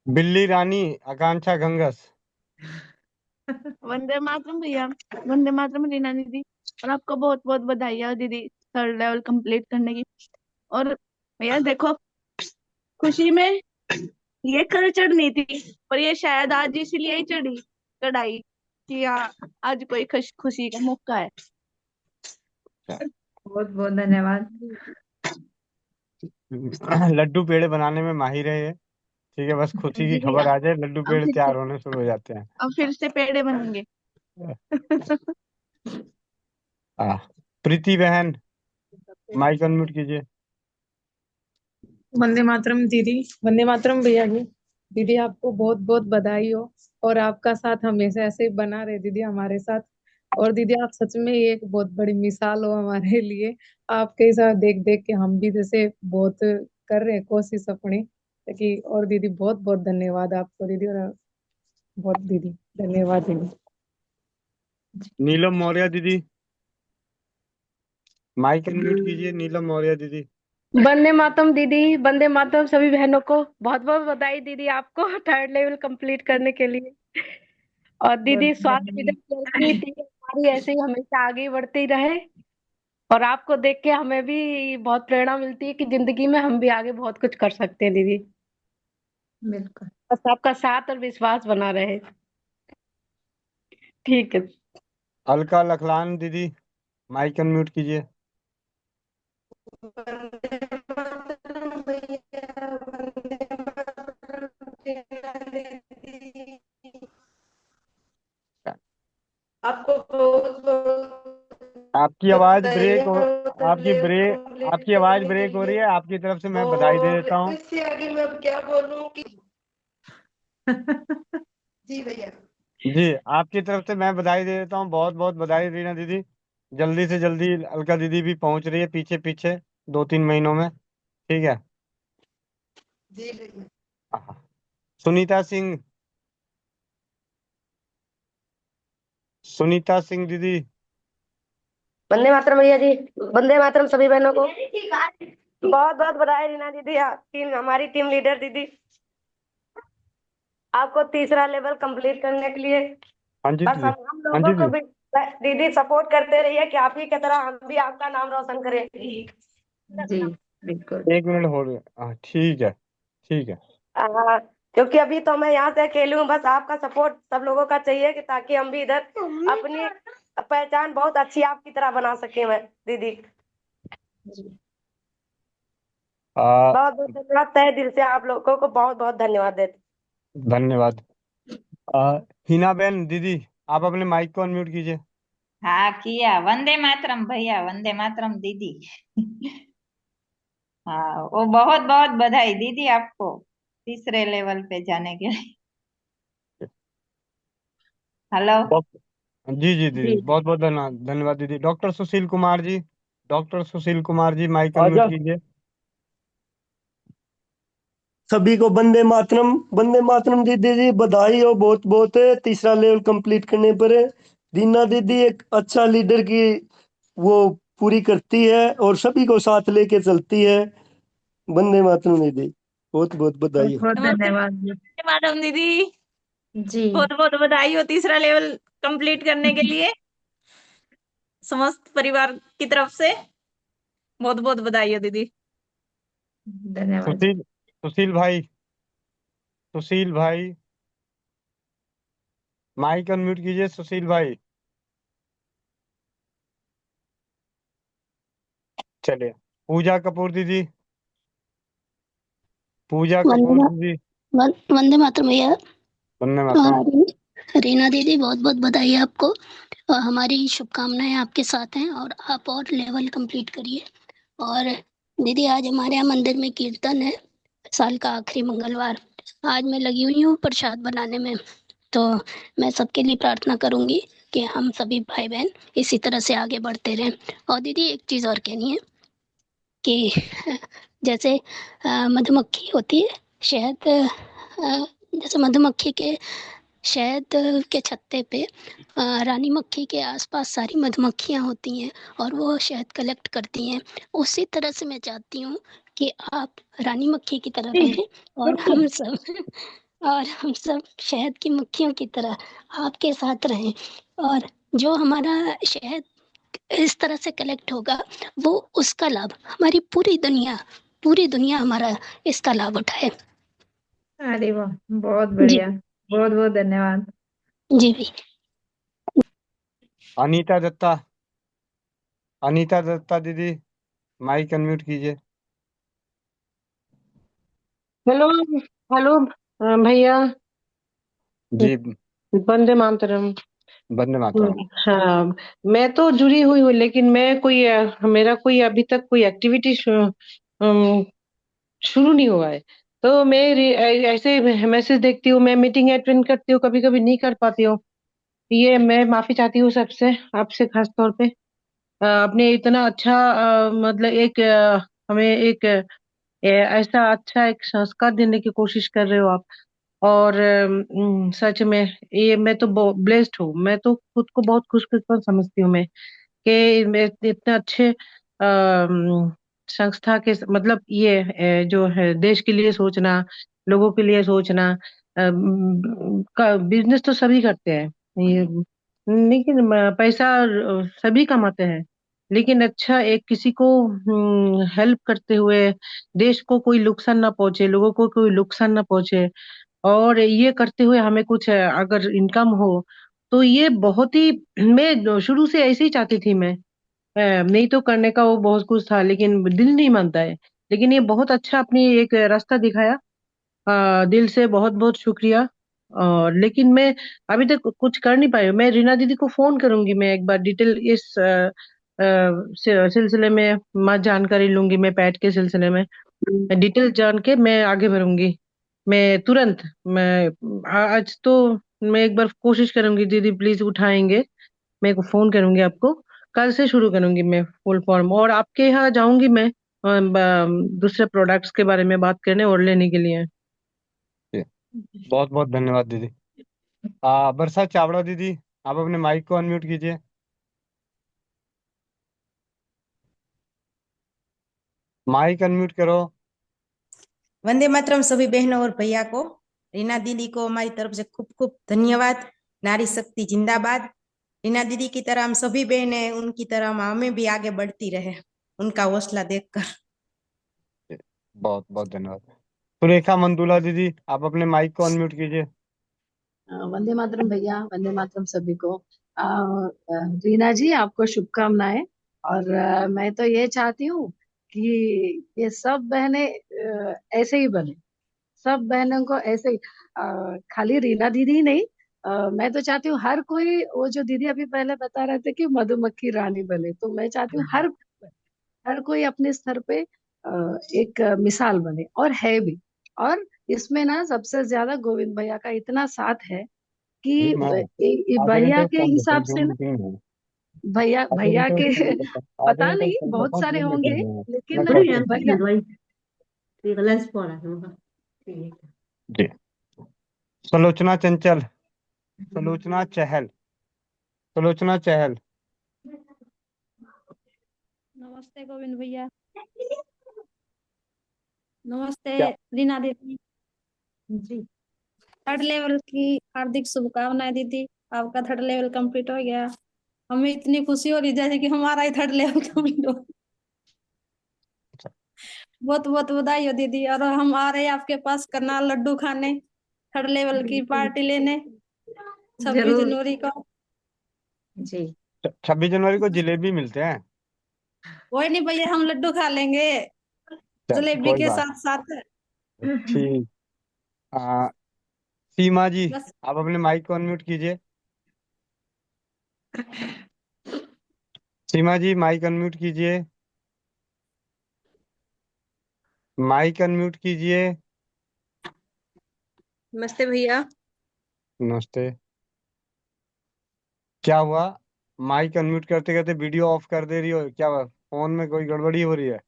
S1: बिल्ली रानी आकांक्षा घंगस।
S22: वंदे मातरम भैया, वंदे मातरम रीना दीदी, और आपको बहुत बहुत बधाई है दीदी थर्ड लेवल कंप्लीट करने की। और भैया देखो, खुशी में ये कर चढ़नी थी, पर ये शायद आज इसीलिए ही चढ़ी चढ़ाई कि हाँ आज कोई खुशी का मौका है।
S5: बहुत बहुत धन्यवाद।
S1: लड्डू पेड़े बनाने में माहिर है ये। ठीक है, बस खुशी की
S22: जी
S1: खबर
S22: भैया,
S1: आ जाए लड्डू
S22: अब
S1: पेड़े
S22: फिर से
S1: तैयार होने शुरू हो जाते हैं।
S22: अब फिर से पेड़े बनेंगे।
S1: प्रीति बहन, माइक अनम्यूट कीजिए।
S23: वंदे मातरम दीदी, वंदे मातरम भैया जी। दीदी आपको बहुत बहुत बधाई हो, और आपका साथ हमेशा ऐसे ही बना रहे दीदी हमारे साथ। और दीदी आप सच में एक बहुत बड़ी मिसाल हो हमारे लिए। आपके साथ देख देख के हम भी जैसे बहुत कर रहे हैं कोशिश अपनी, ताकि। और दीदी बहुत बहुत धन्यवाद आपको दीदी, और बहुत दीदी धन्यवाद दीदी।
S1: नीलम मौर्य दीदी, माइक अनम्यूट कीजिए। नीलम मौर्य दीदी।
S3: वंदे मातरम दीदी, वंदे मातरम सभी बहनों को बहुत बहुत बधाई दीदी आपको थर्ड लेवल कंप्लीट करने के लिए। और दीदी स्वास्थ्य की टीम हमारी ऐसे ही हमेशा आगे बढ़ती रहे, और आपको देख के हमें भी बहुत प्रेरणा मिलती है कि जिंदगी में हम भी आगे बहुत कुछ कर सकते हैं दीदी।
S5: बिल्कुल।
S3: बस आपका साथ और विश्वास बना रहे। ठीक है।
S1: अलका लखलान दीदी, माइक अनम्यूट कीजिए।
S24: आपको बहुत बहुत
S1: आपकी आवाज ब्रेक हो,
S24: कंप्लीट
S1: आपकी आवाज
S24: करने के
S1: ब्रेक हो रही
S24: लिए।
S1: है। आपकी तरफ से मैं बधाई दे
S24: और
S1: देता हूँ।
S24: इससे आगे मैं अब क्या बोलूं कि जी भैया।
S1: जी, आपकी तरफ से मैं बधाई दे देता हूँ। बहुत बहुत बधाई रीना दीदी। जल्दी से जल्दी अलका दीदी भी पहुंच रही है पीछे पीछे 2-3 महीनों में। ठीक है।
S24: जी भैया।
S1: सुनीता सिंह, सुनीता सिंह दीदी।
S7: वंदे मातरम भैया जी, वंदे मातरम सभी बहनों को बहुत बहुत बधाई रीना दीदी। टीम हमारी टीम लीडर दीदी, आपको तीसरा लेवल कंप्लीट करने के लिए
S1: हाँ जी
S7: बस
S1: दीदी।
S7: हम
S1: हाँ
S7: लोगों
S1: जी
S7: को
S1: दीदी।
S7: भी दीदी सपोर्ट करते रहिए कि आप ही की तरह हम भी आपका नाम रोशन करें।
S5: जी बिल्कुल।
S1: 1 मिनट हो रही है। हाँ ठीक है, ठीक है।
S7: क्योंकि अभी तो मैं यहाँ से अकेली हूँ, बस आपका सपोर्ट सब लोगों का चाहिए कि ताकि हम भी इधर अपनी पहचान बहुत अच्छी आपकी तरह बना सके। मैं दीदी बहुत बहुत धन्यवाद, तहे दिल से आप लोगों को बहुत बहुत धन्यवाद देते।
S1: धन्यवाद। हिना बहन दीदी, आप अपने माइक को अनम्यूट कीजिए।
S25: हाँ किया। वंदे मातरम भैया, वंदे मातरम दीदी। हाँ, वो बहुत बहुत बधाई दीदी आपको तीसरे लेवल पे जाने के लिए। हेलो।
S1: जी जी दीदी, बहुत बहुत धन्यवाद धन्यवाद दीदी। Doctor Sushil Kumar ji, doctor Sushil Kumar ji, mic unmute कीजिए।
S26: सभी को वंदे मातरम, वंदे मातरम दीदी जी बधाई हो बहुत बहुत। तीसरा लेवल कंप्लीट करने पर रीना दीदी एक अच्छा लीडर की वो पूरी करती है और सभी को साथ लेके चलती है। वंदे मातरम दीदी, बहुत बहुत बधाई हो।
S5: बहुत धन्यवाद
S22: मैडम दीदी,
S5: जी।
S22: बहुत बहुत बधाई हो तीसरा लेवल कंप्लीट करने के लिए समस्त परिवार की तरफ से। बहुत बहुत बधाई हो दीदी।
S5: धन्यवाद।
S1: सुशील, सुशील भाई, सुशील भाई माइक अनम्यूट कीजिए। सुशील भाई, चलिए। पूजा कपूर दीदी, पूजा कपूर दीदी।
S27: वंदे मातरम भैया।
S1: वंदे मातरम।
S27: रीना दीदी बहुत बहुत बधाई है आपको, और हमारी शुभकामनाएं आपके साथ हैं, और आप और लेवल कंप्लीट करिए। और दीदी आज हमारे यहाँ मंदिर में कीर्तन है, साल का आखिरी मंगलवार। आज मैं लगी हुई हूँ प्रसाद बनाने में, तो मैं सबके लिए प्रार्थना करूंगी कि हम सभी भाई बहन इसी तरह से आगे बढ़ते रहें। और दीदी एक चीज़ और कहनी है कि जैसे मधुमक्खी होती है, शहद जैसे मधुमक्खी के शहद के छत्ते पे रानी मक्खी के आसपास सारी मधुमक्खियाँ होती हैं और वो शहद कलेक्ट करती हैं। उसी तरह से मैं चाहती हूँ कि आप रानी मक्खी की तरह रहें और हम सब शहद की मक्खियों की तरह आपके साथ रहें, और जो हमारा शहद इस तरह से कलेक्ट होगा वो उसका लाभ हमारी पूरी दुनिया हमारा इसका लाभ उठाए।
S21: अरे वाह, बहुत
S27: जी
S21: बढ़िया, बहुत बहुत धन्यवाद।
S27: जी भी।
S1: अनीता दत्ता, अनीता दत्ता दीदी माइक अनम्यूट कीजिए।
S2: हेलो हेलो भैया,
S1: जी
S2: वंदे मातरम।
S1: वंदे मातरम।
S2: हाँ, मैं तो जुड़ी हुई हूँ, लेकिन मैं कोई मेरा कोई अभी तक कोई एक्टिविटी शुरू नहीं हुआ है। तो मैं ऐसे मैसेज देखती हूँ, मैं मीटिंग अटेंड करती हूँ, कभी कभी नहीं कर पाती हूँ। ये मैं माफी चाहती हूँ सबसे, आपसे खास तौर पे। आपने इतना अच्छा मतलब एक हमें एक ऐसा अच्छा एक संस्कार देने की कोशिश कर रहे हो आप। और सच में ये मैं तो ब्लेस्ड हूँ, मैं तो खुद को बहुत खुशकिस्मत समझती हूँ मैं, कि मैं इतने अच्छे संस्था के मतलब ये जो है देश के लिए सोचना, लोगों के लिए सोचना। का बिजनेस तो सभी करते हैं ये, लेकिन पैसा सभी कमाते हैं, लेकिन अच्छा एक किसी को हेल्प करते हुए, देश को कोई नुकसान ना पहुंचे, लोगों को कोई नुकसान ना पहुंचे, और ये करते हुए हमें कुछ अगर इनकम हो, तो ये बहुत ही मैं शुरू से ऐसे ही चाहती थी मैं। नहीं तो करने का वो बहुत कुछ था, लेकिन दिल नहीं मानता है। लेकिन ये बहुत अच्छा अपनी एक रास्ता दिखाया, दिल से बहुत बहुत शुक्रिया। और लेकिन मैं अभी तक कुछ कर नहीं पाई हूँ। मैं रीना दीदी को फोन करूंगी, मैं एक बार डिटेल इस सिलसिले में मैं जानकारी लूंगी, मैं पैट के सिलसिले में डिटेल जान के मैं आगे बढ़ूंगी। मैं तुरंत आज तो मैं एक बार कोशिश करूंगी, दीदी प्लीज उठाएंगे, मैं को फोन करूंगी आपको। कल से शुरू करूंगी मैं फुल फॉर्म, और आपके यहाँ जाऊंगी मैं दूसरे प्रोडक्ट्स के बारे में बात करने और लेने के लिए।
S1: बहुत बहुत धन्यवाद दीदी। बरसा चावड़ा दीदी, आप अपने माइक को अनम्यूट कीजिए। माइक अनम्यूट करो।
S4: वंदे मातरम सभी बहनों और भैया को, रीना दीदी को हमारी तरफ से खूब खूब धन्यवाद। नारी शक्ति जिंदाबाद। रीना दीदी की तरह हम सभी बहनें, उनकी तरह हमें भी आगे बढ़ती रहे, उनका हौसला देखकर।
S1: बहुत बहुत धन्यवाद। सुरेखा मंदुला दीदी, आप अपने माइक को अनम्यूट कीजिए।
S6: वंदे मातरम भैया, वंदे मातरम सभी को। रीना जी, आपको शुभकामनाएं। और मैं तो ये चाहती हूँ कि ये सब बहनें ऐसे ही बने, सब बहनों को ऐसे ही। खाली रीना दीदी ही नहीं, मैं तो चाहती हूँ हर कोई, वो जो दीदी अभी पहले बता रहे थे कि मधुमक्खी रानी बने, तो मैं चाहती हूँ हर कोई अपने स्तर पे एक मिसाल बने, और है भी। और इसमें ना सबसे ज्यादा गोविंद भैया का इतना साथ है कि
S1: मैं आधे
S6: भैया
S1: घंटे
S6: के
S1: फोन करता
S6: हिसाब
S1: हूँ, जो
S6: से ना,
S1: मीटिंग है
S6: भैया
S1: आधे
S6: भैया
S1: घंटे
S6: के
S1: फोन करता हूँ, आधे
S6: पता
S1: घंटे
S6: नहीं
S1: फोन
S6: बहुत
S1: करता हूँ,
S6: सारे
S1: जो
S6: होंगे,
S1: मीटिंग है
S6: लेकिन भैया
S1: जी। सुलोचना चंचल, सुलोचना चहल, सुलोचना चहल।
S8: नमस्ते गोविंद भैया। नमस्ते
S1: क्या
S8: रीना दीदी जी। थर्ड लेवल की हार्दिक शुभकामनाएं दीदी, आपका थर्ड लेवल कंप्लीट हो गया। हमें इतनी खुशी हो रही जैसे कि हमारा ही थर्ड लेवल कंप्लीट हो। बहुत बहुत बधाई हो दीदी। और हम आ रहे हैं आपके पास करनाल लड्डू खाने, थर्ड लेवल की पार्टी लेने 26 जरूर जनवरी को जी।
S1: 26 जनवरी को जिलेबी मिलते हैं।
S8: कोई नहीं भैया, हम लड्डू खा लेंगे जलेबी
S1: कोई
S8: के
S1: बात
S8: साथ साथ।
S1: ठीक। आ, सीमा जी,
S8: बस
S1: आप अपने माइक को अनम्यूट कीजिए। सीमा जी माइक अनम्यूट कीजिए, माइक अनम्यूट कीजिए।
S9: नमस्ते भैया।
S1: नमस्ते। क्या हुआ, माइक अनम्यूट करते करते वीडियो ऑफ कर दे रही हो क्या? फोन में कोई गड़बड़ी हो रही है?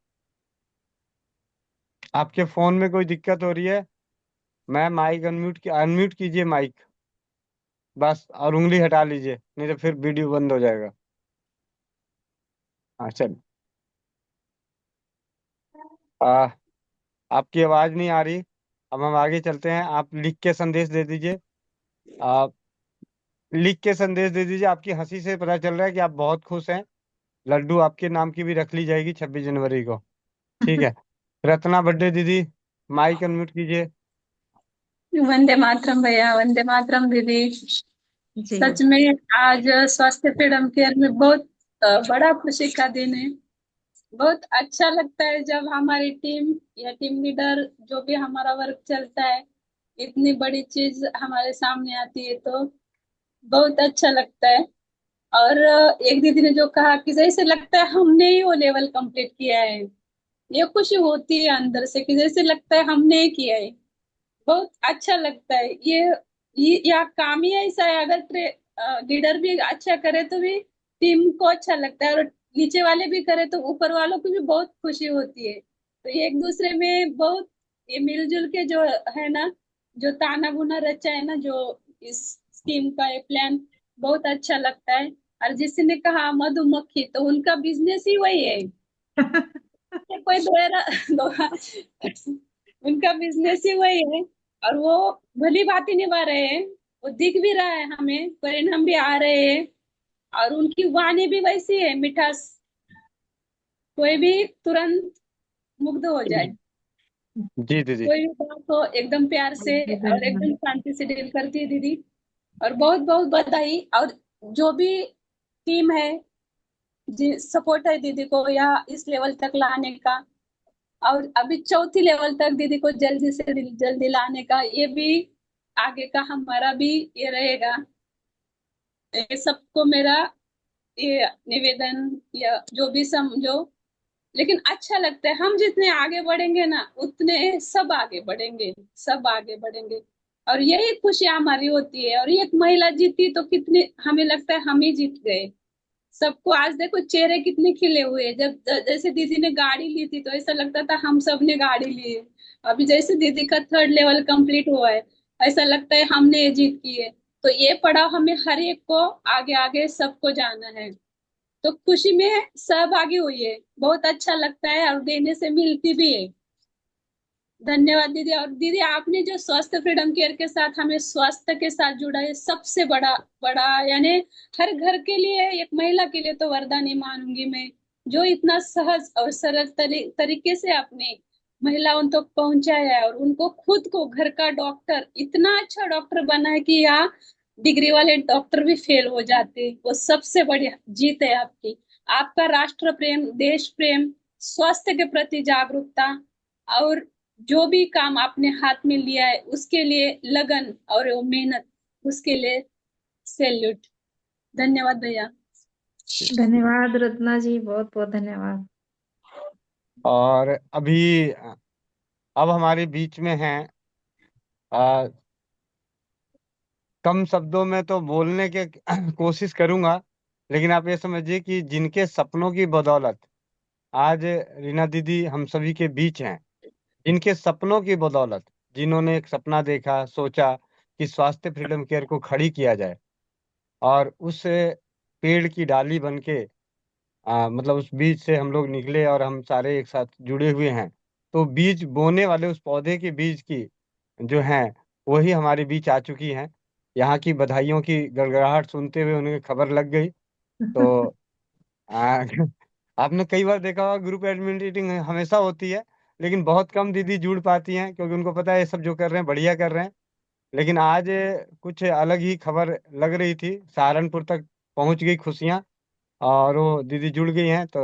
S1: आपके फोन में कोई दिक्कत हो रही है? मैं माइक अनम्यूट कीजिए माइक, बस, और उंगली हटा लीजिए, नहीं तो फिर वीडियो बंद हो जाएगा। हाँ चल। आ, आपकी आवाज नहीं आ रही। अब हम आगे चलते हैं। आप लिख के संदेश दे दीजिए। आप लिख के संदेश दे दीजिए। आपकी हंसी से पता चल रहा है कि आप बहुत खुश हैं। लड्डू आपके नाम की भी रख ली जाएगी 26 जनवरी को। ठीक है। रत्ना बर्थडे दीदी, माइक अनम्यूट कीजिए।
S8: वंदे मातरम भैया, वंदे मातरम दीदी। सच में आज स्वास्थ्य फ्रीडम केयर में बहुत बड़ा खुशी का दिन है। बहुत अच्छा लगता है जब हमारी टीम या टीम लीडर जो भी हमारा वर्क चलता है, इतनी बड़ी चीज हमारे सामने आती है तो बहुत अच्छा लगता है। और एक दीदी ने जो कहा कि जैसे लगता है हमने ही वो लेवल कंप्लीट किया है, ये खुशी होती है अंदर से कि जैसे लगता है हमने ही किया है। बहुत अच्छा लगता है ये या काम ही ऐसा है, अगर लीडर भी अच्छा करे तो भी टीम को अच्छा लगता है, और नीचे वाले भी करे तो ऊपर वालों को भी बहुत खुशी होती है। तो ये एक दूसरे में बहुत ये मिलजुल के जो है ना, जो ताना बुना रचा है ना, जो इस स्कीम का ये प्लान बहुत अच्छा लगता है। और जिसने कहा मधुमक्खी, तो उनका बिजनेस ही वही है। कोई उनका बिजनेस ही वही है, और वो भली भांति निभा रहे हैं। वो दिख भी रहा है, हमें परिणाम भी आ रहे हैं। और उनकी वाणी भी वैसी है, मिठास, कोई भी तुरंत मुग्ध हो जाए।
S1: जी दीदी।
S8: कोई भी बात हो एकदम प्यार से और एकदम शांति से डील करती है दीदी। और बहुत बहुत बधाई। और जो भी टीम है, जी सपोर्ट है दीदी को या इस लेवल तक लाने का, और अभी चौथी लेवल तक दीदी को जल्दी से जल्दी लाने का, ये भी आगे का हमारा भी ये रहेगा। ये सबको मेरा ये निवेदन या जो भी समझो, लेकिन अच्छा लगता है। हम जितने आगे बढ़ेंगे ना, उतने सब आगे बढ़ेंगे, सब आगे बढ़ेंगे। और यही खुशी हमारी होती है। और एक महिला जीती तो कितने हमें लगता है हम ही जीत गए। सबको आज देखो चेहरे कितने खिले हुए हैं। जब जैसे दीदी ने गाड़ी ली थी तो ऐसा लगता था हम सब ने गाड़ी ली है। अभी जैसे दीदी का 3rd लेवल कंप्लीट हुआ है, ऐसा लगता है हमने ये जीत की है। तो ये पड़ाव हमें हर एक को आगे आगे सबको जाना है। तो खुशी में सहभागी हुई है, बहुत अच्छा लगता है, और देने से मिलती भी है। धन्यवाद दीदी। और दीदी आपने जो स्वास्थ्य फ्रीडम केयर के साथ हमें स्वास्थ्य के साथ जुड़ा है, सबसे बड़ा बड़ा यानी हर घर के लिए, एक महिला के लिए तो वरदान ही मानूंगी मैं। जो इतना सहज और सरल तरीके से आपने महिलाओं तक पहुंचाया है, और उनको खुद को घर का डॉक्टर, इतना अच्छा डॉक्टर बना है कि यहाँ डिग्री वाले डॉक्टर भी फेल हो जाते, वो सबसे बड़ी जीत है आपकी। आपका राष्ट्र प्रेम, देश प्रेम, स्वास्थ्य के प्रति जागरूकता, और जो भी काम आपने हाथ में लिया है उसके लिए लगन और वो मेहनत, उसके लिए सैल्यूट। धन्यवाद भैया।
S21: धन्यवाद रत्ना जी, बहुत बहुत धन्यवाद।
S1: और अभी अब हमारे बीच में हैं, आ, कम शब्दों में तो बोलने के कोशिश करूंगा, लेकिन आप ये समझिए कि जिनके सपनों की बदौलत आज रीना दीदी हम सभी के बीच हैं, जिनके सपनों की बदौलत, जिन्होंने एक सपना देखा, सोचा कि स्वास्थ्य फ्रीडम केयर को खड़ी किया जाए, और उस पेड़ की डाली बन के मतलब उस बीज से हम लोग निकले और हम सारे एक साथ जुड़े हुए हैं। तो बीज बोने वाले उस पौधे के बीज की जो हैं, वही हमारे बीच आ चुकी हैं। यहाँ की बधाइयों की गड़गड़ाहट सुनते हुए उन्हें खबर लग गई। तो आ, आपने कई बार देखा होगा, ग्रुप एडमिन मीटिंग हमेशा होती है, लेकिन बहुत कम दीदी जुड़ पाती हैं, क्योंकि उनको पता है ये सब जो कर रहे हैं बढ़िया कर रहे हैं। लेकिन आज कुछ अलग ही खबर लग रही थी, सहारनपुर तक पहुंच गई खुशियां, और वो दीदी जुड़ गई हैं। तो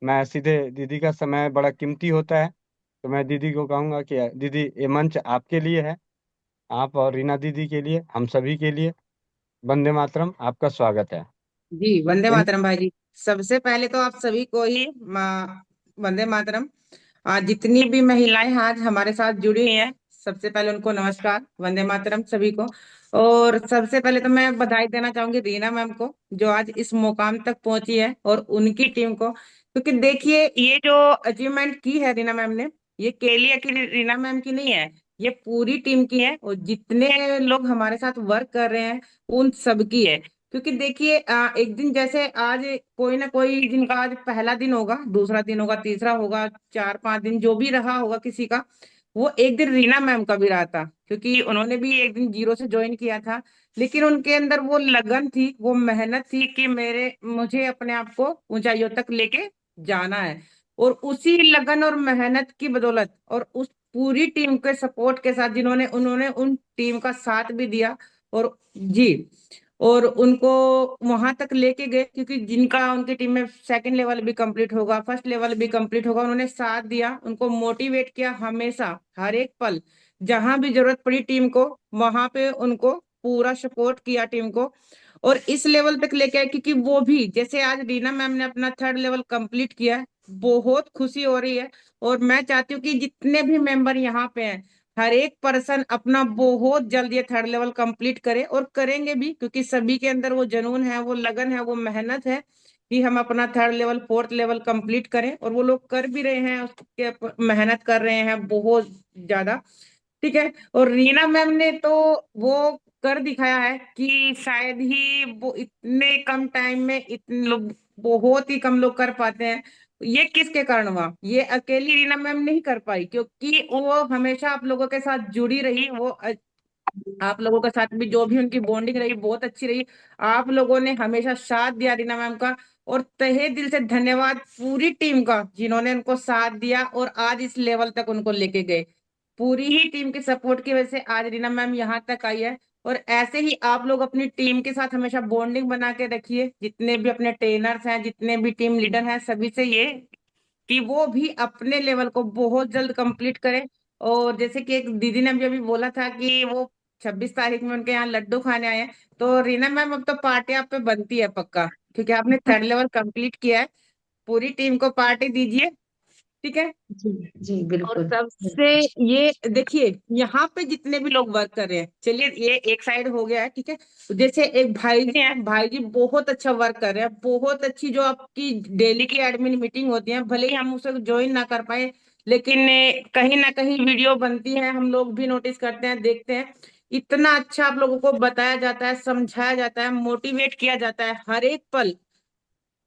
S1: मैं सीधे, दीदी का समय बड़ा कीमती होता है, तो मैं दीदी को कहूंगा कि दीदी ये मंच आपके लिए है, आप और रीना दीदी के लिए, हम सभी के लिए। वंदे मातरम, आपका स्वागत है।
S9: जी वंदे मातरम भाई जी। सबसे पहले तो आप सभी को ही वंदे मातरम। आज जितनी भी महिलाएं आज हमारे साथ जुड़ी हुई हैं, सबसे पहले उनको नमस्कार, वंदे मातरम सभी को। और सबसे पहले तो मैं बधाई देना चाहूंगी रीना मैम को, जो आज इस मुकाम तक पहुंची है, और उनकी टीम को, क्योंकि देखिए ये जो अचीवमेंट की है रीना मैम ने, ये केली अकेली रीना मैम की नहीं है, ये पूरी टीम की है, और जितने लोग हमारे साथ वर्क कर रहे हैं उन सबकी है। क्योंकि देखिए एक दिन जैसे आज कोई ना कोई जिनका आज पहला दिन होगा, दूसरा दिन होगा, तीसरा होगा, 4-5 दिन जो भी रहा होगा किसी का, वो एक दिन रीना मैम का भी रहा था, क्योंकि उन्होंने भी एक दिन जीरो से ज्वाइन किया था। लेकिन उनके अंदर वो लगन थी, वो मेहनत थी कि मुझे अपने आप को ऊंचाइयों तक लेके जाना है। और उसी लगन और मेहनत की बदौलत और उस पूरी टीम के सपोर्ट के साथ जिन्होंने उन्होंने उन टीम का साथ भी दिया, और जी, और उनको वहां तक लेके गए, क्योंकि जिनका उनकी टीम में सेकंड लेवल भी कंप्लीट होगा, फर्स्ट लेवल भी कंप्लीट होगा, उन्होंने साथ दिया, उनको मोटिवेट किया हमेशा, हर एक पल, जहां भी जरूरत पड़ी टीम को वहां पे उनको पूरा सपोर्ट किया टीम को, और इस लेवल तक लेके आए। क्योंकि वो भी जैसे आज रीना मैम ने अपना थर्ड लेवल कंप्लीट किया है, बहुत खुशी हो रही है। और मैं चाहती हूँ कि जितने भी मेंबर यहाँ पे हैं, हर एक पर्सन अपना बहुत जल्द ये थर्ड लेवल कंप्लीट करे, और करेंगे भी, क्योंकि सभी के अंदर वो जुनून है, वो लगन है, वो मेहनत है कि हम अपना third level fourth level complete करें, और वो लोग कर भी रहे हैं, उसके मेहनत कर रहे हैं बहुत ज्यादा। ठीक है। और रीना मैम ने तो वो कर दिखाया है कि शायद ही वो इतने कम टाइम में इतने लोग, बहुत ही कम लोग कर पाते हैं। ये किसके कारण हुआ? ये अकेली रीना मैम नहीं कर पाई, क्योंकि वो हमेशा आप लोगों के साथ जुड़ी रही, वो आप लोगों के साथ भी जो भी उनकी बॉन्डिंग रही बहुत अच्छी रही। आप लोगों ने हमेशा साथ दिया रीना मैम का, और तहे दिल से धन्यवाद पूरी टीम का जिन्होंने उनको साथ दिया और आज इस लेवल तक उनको लेके गए। पूरी ही टीम के सपोर्ट की वजह से आज रीना मैम यहाँ तक आई है। और ऐसे ही आप लोग अपनी टीम के साथ हमेशा बॉन्डिंग बना के रखिए, जितने भी अपने ट्रेनर्स हैं, जितने भी टीम लीडर हैं, सभी से ये कि वो भी अपने लेवल को बहुत जल्द कंप्लीट करें। और जैसे कि एक दीदी ने भी अभी बोला था कि वो 26 तारीख में उनके यहाँ लड्डू खाने आए हैं, तो रीना मैम अब तो पार्टी आप पे बनती है पक्का, क्योंकि आपने थर्ड लेवल कंप्लीट किया है। पूरी टीम को पार्टी दीजिए, ठीक है।
S2: जी जी
S9: और
S2: बिल्कुल
S9: सबसे ये देखिए, यहाँ पे जितने भी लोग वर्क कर रहे हैं, चलिए ये एक साइड हो गया है, ठीक है। जैसे एक भाई जी हैं, भाई जी बहुत अच्छा वर्क कर रहे हैं, बहुत अच्छी जो आपकी डेली की एडमिन मीटिंग होती है, भले ही हम उसे ज्वाइन ना कर पाए, लेकिन कहीं ना कहीं वीडियो बनती है, हम लोग भी नोटिस करते हैं, देखते हैं। इतना अच्छा आप लोगों को बताया जाता है, समझाया जाता है, मोटिवेट किया जाता है, हर एक पल,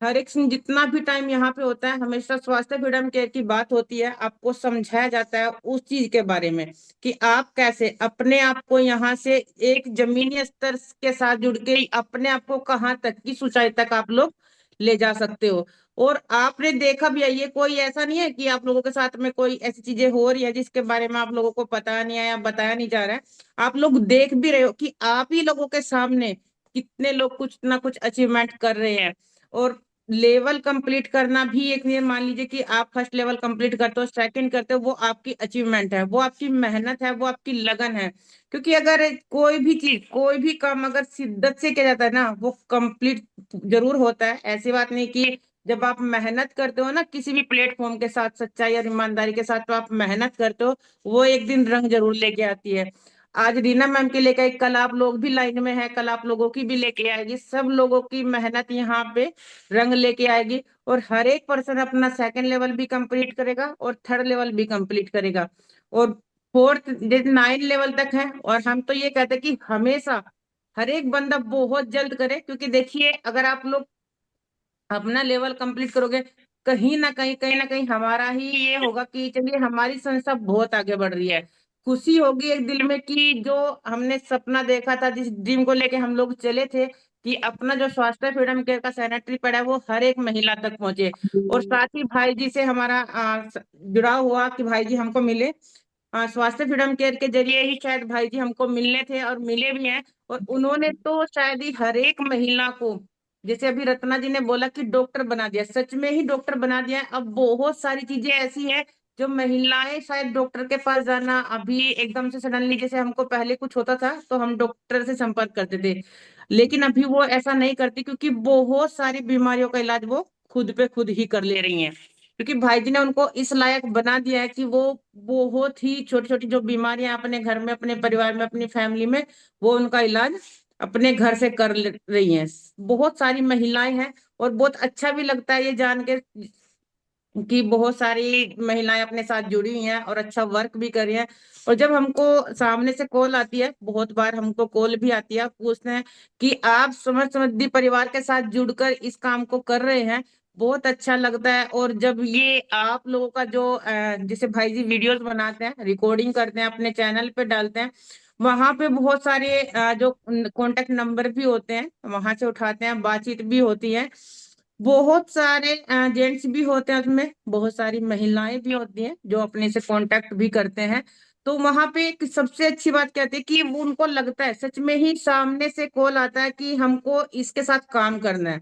S9: हर एक दिन जितना भी टाइम यहाँ पे होता है, हमेशा स्वास्थ्य फ्रीडम केयर की बात होती है, आपको समझाया जाता है उस चीज के बारे में कि आप कैसे अपने आप को यहाँ से एक जमीनी स्तर के साथ जुड़ के अपने आप को कहाँ तक की ऊंचाई तक आप लोग ले जा सकते हो। और आपने देखा भी है, ये कोई ऐसा नहीं है कि आप लोगों के साथ में कोई ऐसी चीजें हो रही है जिसके बारे में आप लोगों को पता नहीं है या बताया नहीं जा रहा है। आप लोग देख भी रहे हो कि आप ही लोगों के सामने कितने लोग कुछ ना कुछ अचीवमेंट कर रहे हैं। और लेवल कंप्लीट करना भी एक, ये मान लीजिए कि आप फर्स्ट लेवल कंप्लीट करते हो, सेकंड करते हो, वो आपकी अचीवमेंट है, वो आपकी मेहनत है, वो आपकी लगन है। क्योंकि अगर कोई भी चीज, कोई भी काम अगर शिद्दत से किया जाता है ना, वो कंप्लीट जरूर होता है। ऐसी बात नहीं कि जब आप मेहनत करते हो ना किसी भी प्लेटफॉर्म के साथ, सच्चाई और ईमानदारी के साथ, तो आप मेहनत करते हो, वो एक दिन रंग जरूर लेके आती है। आज रीना मैम के लेके आई, कल आप लोग भी लाइन में है, कल आप लोगों की भी लेके आएगी, सब लोगों की मेहनत यहाँ पे रंग लेके आएगी। और हर एक पर्सन अपना सेकंड लेवल भी कंप्लीट करेगा और थर्ड लेवल भी कंप्लीट करेगा, और फोर्थ जैसे 9 लेवल तक है। और हम तो ये कहते हैं कि हमेशा हर एक बंदा बहुत जल्द करे, क्योंकि देखिए अगर आप लोग अपना लेवल कंप्लीट करोगे, कहीं ना कहीं हमारा ही ये होगा कि चलिए हमारी संस्था बहुत आगे बढ़ रही है। खुशी होगी एक दिल में कि जो हमने सपना देखा था, जिस ड्रीम को लेके हम लोग चले थे कि अपना जो स्वास्थ्य फ्रीडम केयर का सैनिटरी पैड है वो हर एक महिला तक पहुंचे। और साथ ही भाई जी से हमारा जुड़ा हुआ कि भाई जी हमको मिले, स्वास्थ्य फ्रीडम केयर के जरिए ही शायद भाई जी हमको मिलने थे और मिले भी हैं। और उन्होंने तो शायद ही हर एक महिला को, जैसे अभी रत्ना जी ने बोला कि डॉक्टर बना दिया, सच में ही डॉक्टर बना दिया है। अब बहुत सारी चीजें ऐसी है जो महिलाएं शायद डॉक्टर के पास जाना अभी एकदम से सडनली, जैसे हमको पहले कुछ होता था तो हम डॉक्टर से संपर्क करते थे, लेकिन अभी वो ऐसा नहीं करती, क्योंकि बहुत सारी बीमारियों का इलाज वो खुद पे खुद ही कर ले रही हैं। क्योंकि भाई जी ने उनको इस लायक बना दिया है कि वो बहुत ही छोटी छोटी जो बीमारियां अपने घर में, अपने परिवार में, अपनी फैमिली में, वो उनका इलाज अपने घर से कर रही हैं। बहुत सारी महिलाएं हैं, और बहुत अच्छा भी लगता है ये जान के कि बहुत सारी महिलाएं अपने साथ जुड़ी हुई हैं और अच्छा वर्क भी कर रही हैं। और जब हमको सामने से कॉल आती है, बहुत बार हमको कॉल भी आती है, पूछते हैं कि आप समझ समृद्धि परिवार के साथ जुड़कर इस काम को कर रहे हैं, बहुत अच्छा लगता है। और जब ये आप लोगों का जो जैसे भाई जी वीडियोस बनाते हैं, रिकॉर्डिंग करते हैं, अपने चैनल पे डालते हैं, वहां पे बहुत सारे जो कॉन्टेक्ट नंबर भी होते हैं, वहां से उठाते हैं, बातचीत भी होती है। बहुत सारे जेंट्स भी होते हैं उसमें, बहुत सारी महिलाएं भी होती हैं जो अपने से कांटेक्ट भी करते हैं। तो वहां पे एक सबसे अच्छी बात क्या होती है कि वो उनको लगता है सच में ही सामने से कॉल आता है कि हमको इसके साथ काम करना है,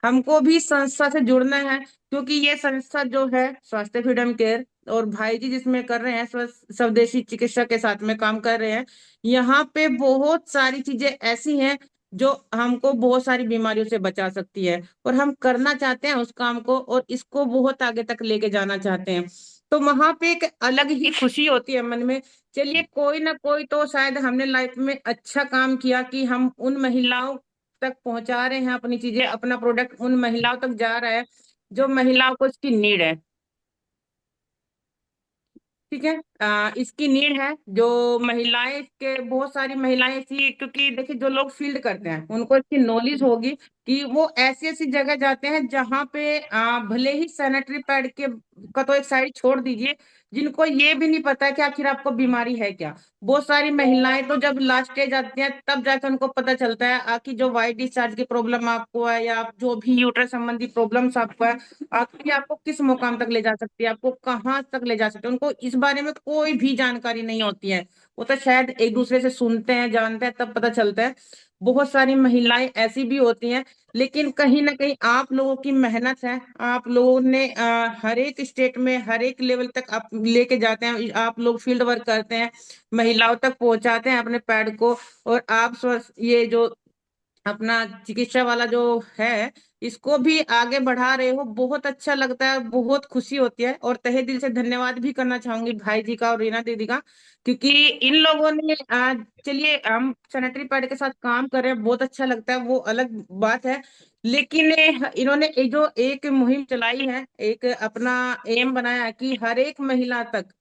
S9: हमको भी संस्था से जुड़ना है। क्योंकि ये संस्था जो है स्वास्थ्य फ्रीडम केयर, और भाई जी जिसमें कर रहे हैं स्वदेशी चिकित्सा के साथ में काम कर रहे हैं, यहाँ पे बहुत सारी चीजें ऐसी हैं जो हमको बहुत सारी बीमारियों से बचा सकती है। और हम करना चाहते हैं उस काम को, और इसको बहुत आगे तक लेके जाना चाहते हैं। तो वहां पे एक अलग ही खुशी होती है मन में। चलिए कोई ना कोई तो शायद हमने लाइफ में अच्छा काम किया कि हम उन महिलाओं तक पहुंचा रहे हैं अपनी चीजें, अपना प्रोडक्ट उन महिलाओं तक जा रहा है जो महिलाओं को इसकी नीड है। ठीक है, इसकी नीड है जो महिलाएं के, बहुत सारी महिलाएं ऐसी, क्योंकि देखिए जो लोग फील्ड करते हैं उनको इसकी नॉलेज होगी कि वो ऐसी ऐसी जगह जाते हैं जहां पे भले ही सैनिटरी पैड के का तो एक साइड छोड़ दीजिए, जिनको ये भी नहीं पता है कि आखिर आपको बीमारी है क्या। बहुत सारी महिलाएं तो जब लास्ट स्टेज आती हैं तब जाकर उनको पता चलता है कि जो वाइट डिस्चार्ज की प्रॉब्लम आपको है, या जो भी यूट्रस संबंधी प्रॉब्लम्स आपको है, आखिर आपको किस मुकाम तक ले जा सकती है, आपको कहाँ तक ले जा सकती है, उनको इस बारे में कोई भी जानकारी नहीं होती है। वो तो शायद एक दूसरे से सुनते हैं, जानते हैं, तब पता चलता है। बहुत सारी महिलाएं ऐसी भी होती हैं। लेकिन कहीं ना कहीं आप लोगों की मेहनत है, आप लोगों ने हर एक स्टेट में हर एक लेवल तक आप लेके जाते हैं, आप लोग फील्ड वर्क करते हैं, महिलाओं तक पहुंचाते हैं अपने पैड को। और आप ये जो अपना चिकित्सा वाला जो है, इसको भी आगे बढ़ा रहे हो, बहुत अच्छा लगता है, बहुत खुशी होती है। और तहे दिल से धन्यवाद भी करना चाहूंगी भाई जी का और रीना दीदी का, क्योंकि इन लोगों ने चलिए हम सैनिटरी पैड के साथ काम कर रहे हैं, बहुत अच्छा लगता है, वो अलग बात है। लेकिन इन्होंने जो एक मुहिम चलाई है, एक अपना एम बनाया है कि हर एक महिला तक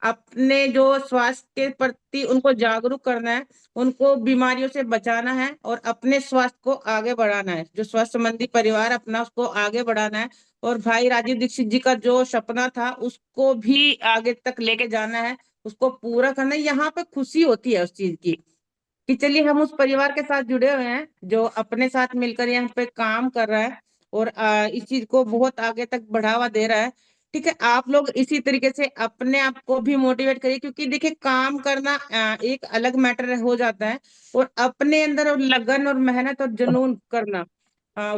S9: अपने जो स्वास्थ्य के प्रति उनको जागरूक करना है, उनको बीमारियों से बचाना है और अपने स्वास्थ्य को आगे बढ़ाना है, जो स्वास्थ्य संबंधी परिवार अपना उसको आगे बढ़ाना है। और भाई राजीव दीक्षित जी का जो सपना था उसको भी आगे तक लेके जाना है, उसको पूरा करना है। यहाँ पे खुशी होती है उस चीज की कि चलिए हम उस परिवार के साथ जुड़े हुए हैं जो अपने साथ मिलकर यहाँ पे काम कर रहा है और इस चीज को बहुत आगे तक बढ़ावा दे रहा है। ठीक है, आप लोग इसी तरीके से अपने आप को भी मोटिवेट करिए, क्योंकि देखिए काम करना एक अलग मैटर हो जाता है, और अपने अंदर और लगन और मेहनत और जुनून करना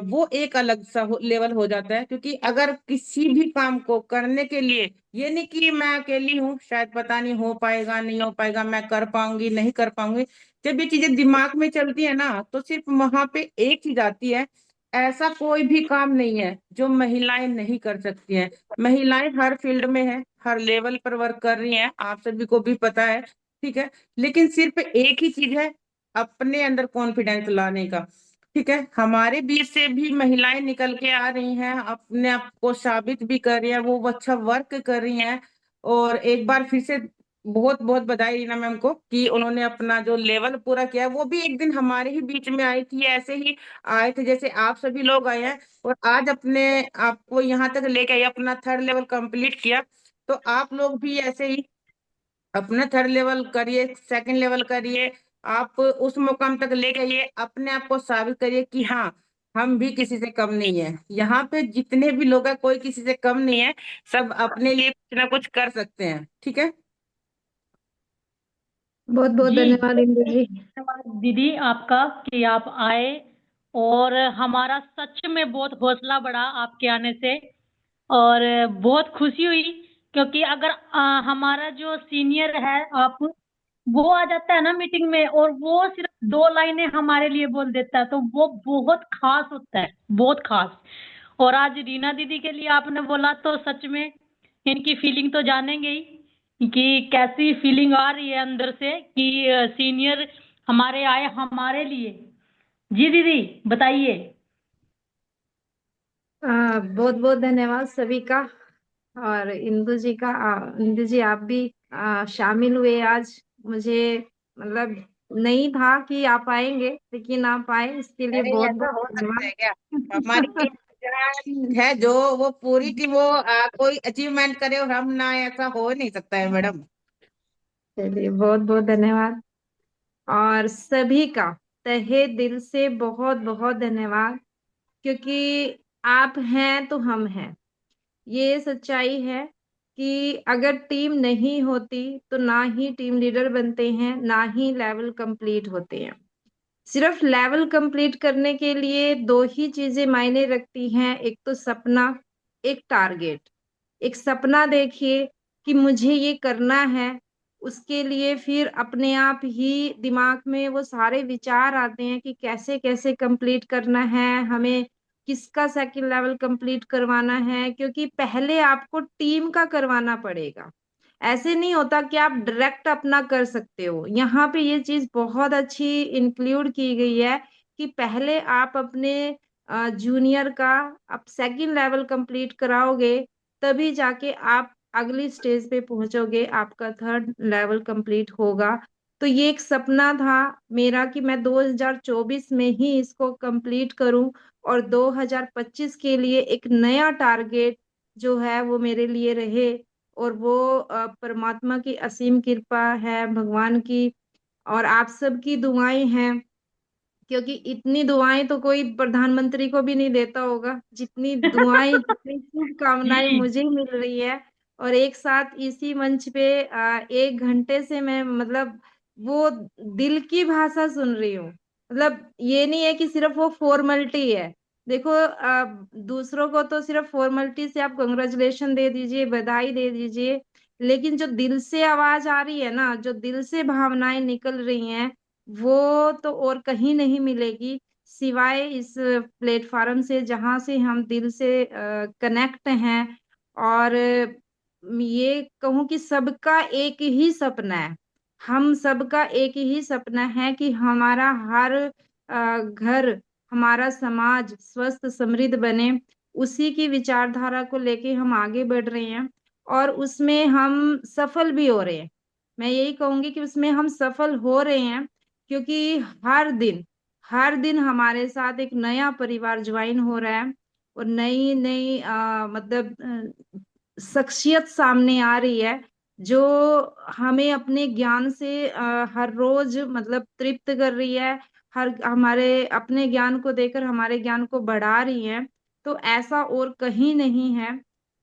S9: वो एक अलग सा लेवल हो जाता है। क्योंकि अगर किसी भी काम को करने के लिए, ये नहीं कि मैं अकेली हूँ, शायद पता नहीं हो पाएगा नहीं हो पाएगा, मैं कर पाऊंगी नहीं कर पाऊंगी, जब ये चीजें दिमाग में चलती है ना, तो सिर्फ वहां पे एक चीज आती है, ऐसा कोई भी काम नहीं है जो महिलाएं नहीं कर सकती हैं। महिलाएं हर फील्ड में है, हर लेवल पर वर्क कर रही हैं, आप सभी को भी पता है। ठीक है, लेकिन सिर्फ एक ही चीज है, अपने अंदर कॉन्फिडेंस लाने का। ठीक है, हमारे बीच से भी महिलाएं निकल के आ रही हैं, अपने आप को साबित भी कर रही हैं, वो अच्छा वर्क कर रही हैं। और एक बार फिर से बहुत बहुत बधाई रीना मैम को कि उन्होंने अपना जो लेवल पूरा किया। वो भी एक दिन हमारे ही बीच में आई थी, ऐसे ही आए थे जैसे आप सभी लोग आए हैं, और आज अपने आपको यहाँ तक लेके आई, अपना 3rd लेवल कंप्लीट किया। तो आप लोग भी ऐसे ही अपना 3rd लेवल करिए, 2nd लेवल करिए, आप उस मुकाम तक लेके आइए, अपने आप को साबित करिए कि हाँ हम भी किसी से कम नहीं है। यहाँ पे जितने भी लोग हैं कोई किसी से कम नहीं है, सब अपने लिए कुछ ना कुछ कर सकते हैं। ठीक है
S21: बहुत बहुत
S19: जी,
S21: धन्यवाद इंदु जी।
S19: धन्यवाद दीदी आपका कि आप आए, और हमारा सच में बहुत हौसला बढ़ा आपके आने से, और बहुत खुशी हुई। क्योंकि अगर हमारा जो सीनियर है आप, वो आ जाता है ना मीटिंग में, और वो सिर्फ 2 लाइनें हमारे लिए बोल देता है, तो वो बहुत खास होता है, बहुत खास। और आज रीना दीदी के लिए आपने बोला, तो सच में इनकी फीलिंग तो जानेंगे ही कि कैसी फीलिंग आ रही है अंदर से कि सीनियर हमारे आए हमारे लिए। जी दीदी बताइए।
S21: बहुत बहुत धन्यवाद सभी का।
S10: और इंदु जी आप भी शामिल हुए आज। मुझे मतलब नहीं था कि आप आएंगे, लेकिन आप आए, इसके लिए
S9: नहीं,
S10: बहुत
S9: ऐसा
S10: बहुत
S9: हो सकता है क्या? हमारी
S10: धन्यवाद।
S9: टीम है जो, वो पूरी टीम वो कोई अचीवमेंट करे और हम ना, ऐसा हो नहीं सकता है मैडम।
S10: चलिए बहुत बहुत धन्यवाद, और सभी का तहे दिल से बहुत बहुत धन्यवाद, क्योंकि आप हैं तो हम हैं। ये सच्चाई है कि अगर टीम नहीं होती तो ना ही टीम लीडर बनते हैं, ना ही लेवल कंप्लीट होते हैं। सिर्फ लेवल कंप्लीट करने के लिए दो ही चीजें मायने रखती हैं, एक तो सपना, एक टारगेट। एक सपना देखिए कि मुझे ये करना है, उसके लिए फिर अपने आप ही दिमाग में वो सारे विचार आते हैं कि कैसे कैसे कंप्लीट करना है, हमें किसका सेकंड लेवल कंप्लीट करवाना है, क्योंकि पहले आपको टीम का करवाना पड़ेगा। ऐसे नहीं होता कि आप डायरेक्ट अपना कर सकते हो। यहाँ पे ये चीज बहुत अच्छी इंक्लूड की गई है कि पहले आप अपने जूनियर का आप सेकंड लेवल कंप्लीट कराओगे, तभी जाके आप अगली स्टेज पे पहुंचोगे, आपका थर्ड लेवल कंप्लीट होगा। तो ये एक सपना था मेरा कि मैं 2024 में ही इसको कंप्लीट करूं, और 2025 के लिए एक नया टारगेट जो है वो मेरे लिए रहे। और वो परमात्मा की असीम कृपा है, भगवान की और आप सबकी दुआएं हैं, क्योंकि इतनी दुआएं तो कोई प्रधानमंत्री को भी नहीं देता होगा, जितनी दुआएं जितनी शुभकामनाएं मुझे मिल रही है। और एक साथ इसी मंच पे 1 घंटे से मैं मतलब वो दिल की भाषा सुन रही हूँ। मतलब ये नहीं है कि सिर्फ वो फॉर्मेलिटी है। देखो दूसरों को तो सिर्फ फॉर्मेलिटी से आप कंग्रेचुलेशन दे दीजिए, बधाई दे दीजिए, लेकिन जो दिल से आवाज आ रही है ना, जो दिल से भावनाएं निकल रही हैं, वो तो और कहीं नहीं मिलेगी सिवाय इस प्लेटफॉर्म से, जहां से हम दिल से कनेक्ट हैं। और ये कहूँ कि सबका एक ही सपना है, हम सबका एक ही सपना है कि हमारा हर घर, हमारा समाज स्वस्थ समृद्ध बने। उसी की विचारधारा को लेके हम आगे बढ़ रहे हैं, और उसमें हम सफल भी हो रहे हैं। मैं यही कहूंगी कि उसमें हम सफल हो रहे हैं, क्योंकि हर दिन हमारे साथ एक नया परिवार ज्वाइन हो रहा है, और नई नई मतलब शख्सियत सामने आ रही है, जो हमें अपने ज्ञान से हर रोज मतलब तृप्त कर रही है, हर हमारे अपने ज्ञान को देकर हमारे ज्ञान को बढ़ा रही है। तो ऐसा और कहीं नहीं है,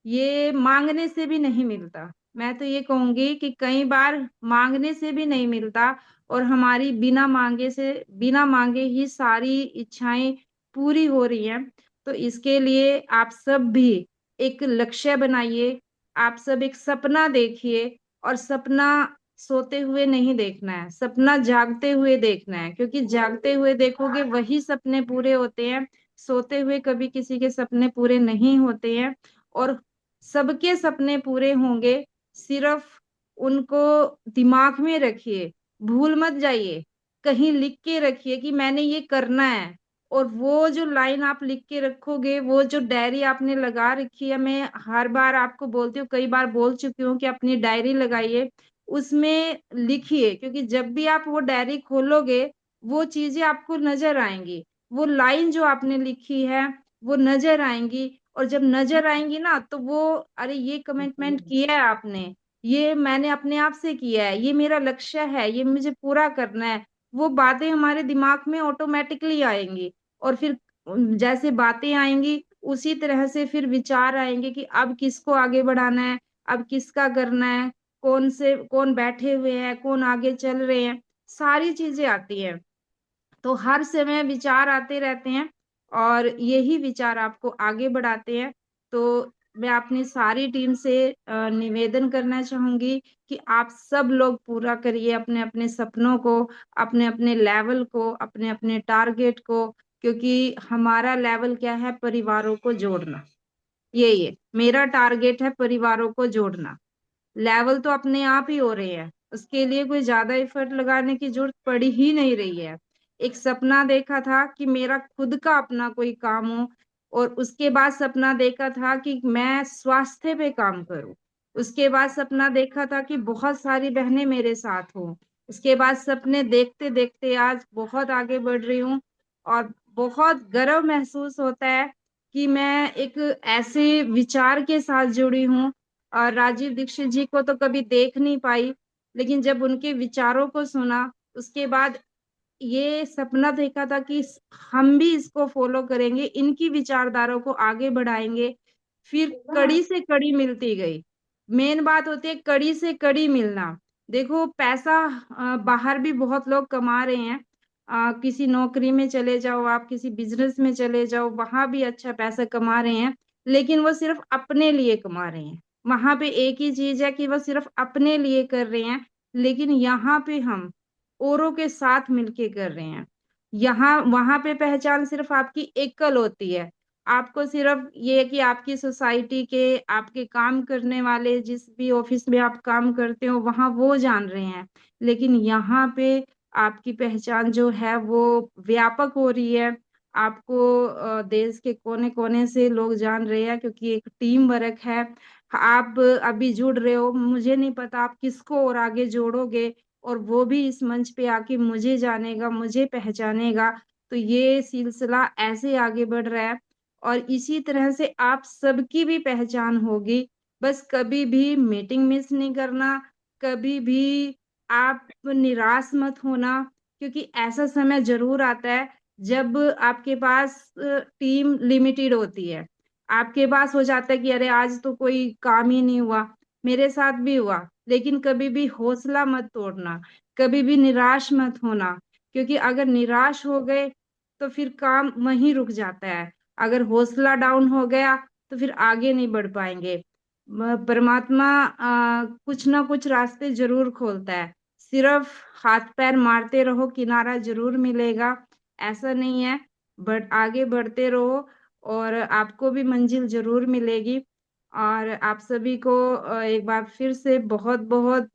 S10: ये मांगने से भी नहीं मिलता। मैं तो ये कहूंगी कि कई बार मांगने से भी नहीं मिलता, और हमारी बिना मांगे ही सारी इच्छाएं पूरी हो रही हैं। तो इसके लिए आप सब भी एक लक्ष्य बनाइए, आप सब एक सपना देखिए, और सपना सोते हुए नहीं देखना है, सपना जागते हुए देखना है, क्योंकि जागते हुए देखोगे वही सपने पूरे होते हैं। सोते हुए कभी किसी के सपने पूरे नहीं होते हैं। और सबके सपने पूरे होंगे, सिर्फ उनको दिमाग में रखिए, भूल मत जाइए, कहीं लिख के रखिए कि मैंने ये करना है। और वो जो लाइन आप लिख के रखोगे, वो जो डायरी आपने लगा रखी है, मैं हर बार आपको बोलती हूँ, कई बार बोल चुकी हूँ कि अपनी डायरी लगाइए, उसमें लिखिए, क्योंकि जब भी आप वो डायरी खोलोगे वो चीजें आपको नजर आएंगी, वो लाइन जो आपने लिखी है वो नजर आएंगी। और जब नजर आएंगी ना, तो वो अरे ये कमिटमेंट किया है आपने, ये मैंने अपने आप से किया है, ये मेरा लक्ष्य है, ये मुझे पूरा करना है, वो बातें हमारे दिमाग में ऑटोमेटिकली आएंगी। और फिर जैसे बातें आएंगी, उसी तरह से फिर विचार आएंगे कि अब किसको आगे बढ़ाना है, अब किसका करना है, कौन बैठे हुए हैं, कौन आगे चल रहे हैं, सारी चीजें आती हैं। तो हर समय विचार आते रहते हैं, और यही विचार आपको आगे बढ़ाते हैं। तो मैं अपनी सारी टीम से निवेदन करना चाहूंगी कि आप सब लोग पूरा करिए अपने अपने सपनों को, अपने अपने लेवल को, अपने अपने टारगेट को, क्योंकि हमारा लेवल क्या है, परिवारों को जोड़ना। यही है मेरा टारगेट, है परिवारों को जोड़ना। लेवल तो अपने आप ही हो रहे हैं, उसके लिए कोई ज्यादा एफर्ट लगाने की जरूरत पड़ी ही नहीं रही है। एक सपना देखा था कि मेरा खुद का अपना कोई काम हो, और उसके बाद सपना देखा था कि मैं स्वास्थ्य पे काम करूं। उसके बाद सपना देखा था कि बहुत सारी बहनें मेरे साथ हों। उसके बाद सपने देखते देखते आज बहुत आगे बढ़ रही हूँ और बहुत गर्व महसूस होता है कि मैं एक ऐसे विचार के साथ जुड़ी हूँ। और राजीव दीक्षित जी को तो कभी देख नहीं पाई, लेकिन जब उनके विचारों को सुना उसके बाद ये सपना देखा था कि हम भी इसको फॉलो करेंगे, इनकी विचारधारा को आगे बढ़ाएंगे। फिर कड़ी से कड़ी मिलती गई। मेन बात होती है कड़ी से कड़ी मिलना। देखो पैसा बाहर भी बहुत लोग कमा रहे हैं। किसी नौकरी में चले जाओ, आप किसी बिजनेस में चले जाओ, वहां भी अच्छा पैसा कमा रहे हैं, लेकिन वो सिर्फ अपने लिए कमा रहे हैं। वहां पे एक ही चीज है कि वो सिर्फ अपने लिए कर रहे हैं, लेकिन यहाँ पे हम औरों के साथ मिलके कर रहे हैं। यहाँ वहां पे पहचान सिर्फ आपकी एकल होती है। आपको सिर्फ ये कि आपकी सोसाइटी के आपके काम करने वाले जिस भी ऑफिस में आप काम करते हो वहां वो जान रहे हैं, लेकिन यहाँ पे आपकी पहचान जो है वो व्यापक हो रही है। आपको देश के कोने कोने से लोग जान रहे हैं, क्योंकि एक टीम वर्क है। आप अभी जुड़ रहे हो, मुझे नहीं पता आप किसको और आगे जोड़ोगे, और वो भी इस मंच पे आके मुझे जानेगा, मुझे पहचानेगा। तो ये सिलसिला ऐसे आगे बढ़ रहा है और इसी तरह से आप सबकी भी पहचान होगी। बस कभी भी मीटिंग मिस नहीं करना, कभी भी आप निराश मत होना, क्योंकि ऐसा समय जरूर आता है जब आपके पास टीम लिमिटेड होती है। आपके पास हो जाता है कि अरे आज तो कोई काम ही नहीं हुआ। मेरे साथ भी हुआ। लेकिन कभी भी हौसला मत तोड़ना, कभी भी निराश मत होना, क्योंकि अगर निराश हो गए तो फिर काम वहीं रुक जाता है। अगर हौसला डाउन हो गया तो फिर आगे नहीं बढ़ पाएंगे। परमात्मा कुछ ना कुछ रास्ते जरूर खोलता है। सिर्फ हाथ पैर मारते रहो, किनारा जरूर मिलेगा, ऐसा नहीं है। बट आगे बढ़ते रहो और आपको भी मंजिल जरूर मिलेगी। और आप सभी को एक बार फिर से बहुत बहुत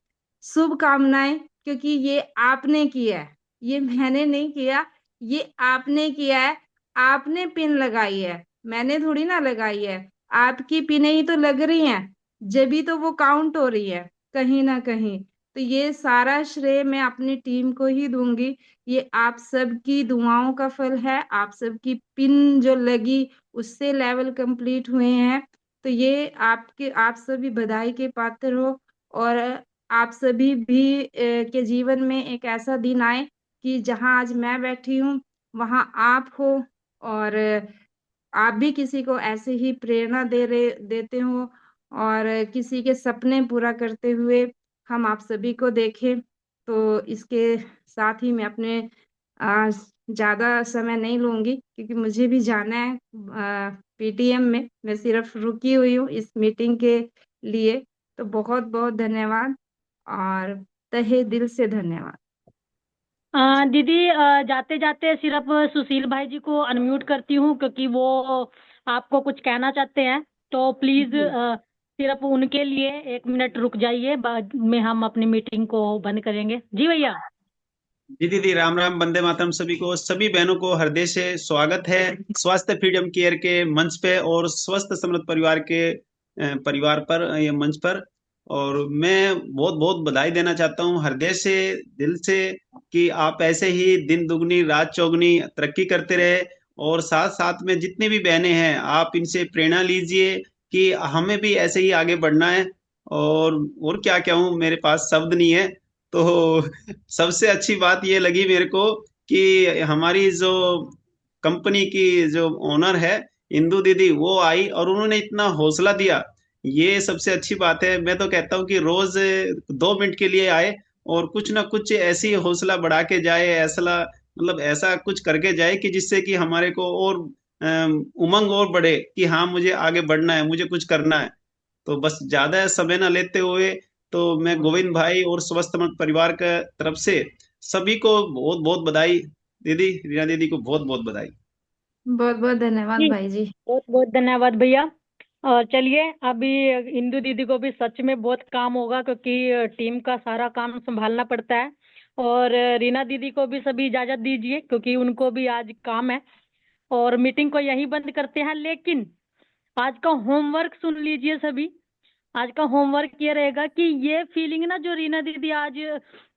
S10: शुभकामनाएं, क्योंकि ये आपने किया है, ये मैंने नहीं किया, ये आपने किया है। आपने पिन लगाई है, मैंने थोड़ी ना लगाई है। आपकी पिनें ही तो लग रही हैं, जब तो वो काउंट हो रही है कहीं ना कहीं। तो ये सारा श्रेय मैं अपनी टीम को ही दूंगी। ये आप सबकी दुआओं का फल है, आप सबकी पिन जो लगी उससे लेवल कंप्लीट हुए हैं। तो ये आपके आप सभी बधाई के पात्र हो। और आप सभी भी के जीवन में एक ऐसा दिन आए कि जहां आज मैं बैठी हूँ वहां आप हो, और आप भी किसी को ऐसे ही प्रेरणा देते हो, और किसी के सपने पूरा करते हुए हम आप सभी को देखें। तो इसके साथ ही मैं अपने ज्यादा समय नहीं लूंगी, क्योंकि मुझे भी जाना है पीटीएम में। मैं सिर्फ रुकी हुई हूँ इस मीटिंग के लिए। तो बहुत बहुत धन्यवाद और तहे दिल से धन्यवाद।
S19: दीदी जाते जाते सिर्फ सुशील भाई जी को अनम्यूट करती हूँ, क्योंकि वो आपको कुछ कहना चाहते हैं। तो प्लीज सिर्फ उनके लिए 1 मिनट रुक जाइए, बाद में हम अपनी मीटिंग को बंद करेंगे। जी भैया।
S11: जी दीदी, राम राम, वंदे मातरम। सभी को, सभी बहनों को हृदय से स्वागत है स्वास्थ्य फ्रीडम केयर के मंच पे और स्वस्थ समृद्ध परिवार के परिवार पर, ये मंच पर। और मैं बहुत बहुत बधाई देना चाहता हूँ हृदय से, दिल से, कि आप ऐसे ही दिन दुगनी रात चौगुनी तरक्की करते रहे। और साथ साथ में जितनी भी बहनें हैं, आप इनसे प्रेरणा लीजिए कि हमें भी ऐसे ही आगे बढ़ना है। और क्या कहूँ, मेरे पास शब्द नहीं है। तो सबसे अच्छी बात ये लगी मेरे को कि हमारी जो कंपनी की जो ओनर है इंदु दीदी, वो आई और उन्होंने इतना हौसला दिया। ये सबसे अच्छी बात है। मैं तो कहता हूँ कि रोज 2 मिनट के लिए आए और कुछ ना कुछ ऐसी हौसला बढ़ा के जाए, ऐसा मतलब ऐसा कुछ करके जाए कि जिससे कि हमारे को और उमंग और बढ़े कि हाँ, मुझे आगे बढ़ना है, मुझे कुछ करना है। तो बस ज्यादा समय ना लेते हुए, तो मैं गोविंद भाई और स्वस्थ मत परिवार का तरफ से सभी को बहुत बहुत बधाई। दीदी, रीना दीदी को बहुत बहुत बधाई।
S10: बहुत बहुत धन्यवाद
S19: जी
S10: भाई जी।
S19: बहुत बहुत धन्यवाद भैया। और चलिए, अभी इंदु दीदी को भी सच में बहुत काम होगा, क्योंकि टीम का सारा काम संभालना पड़ता है। और रीना दीदी को भी सभी इजाजत दीजिए, क्योंकि उनको भी आज काम है। और मीटिंग को यहीं बंद करते हैं। लेकिन आज का होमवर्क सुन लीजिए सभी। आज का होमवर्क ये रहेगा कि ये फीलिंग ना जो रीना दीदी आज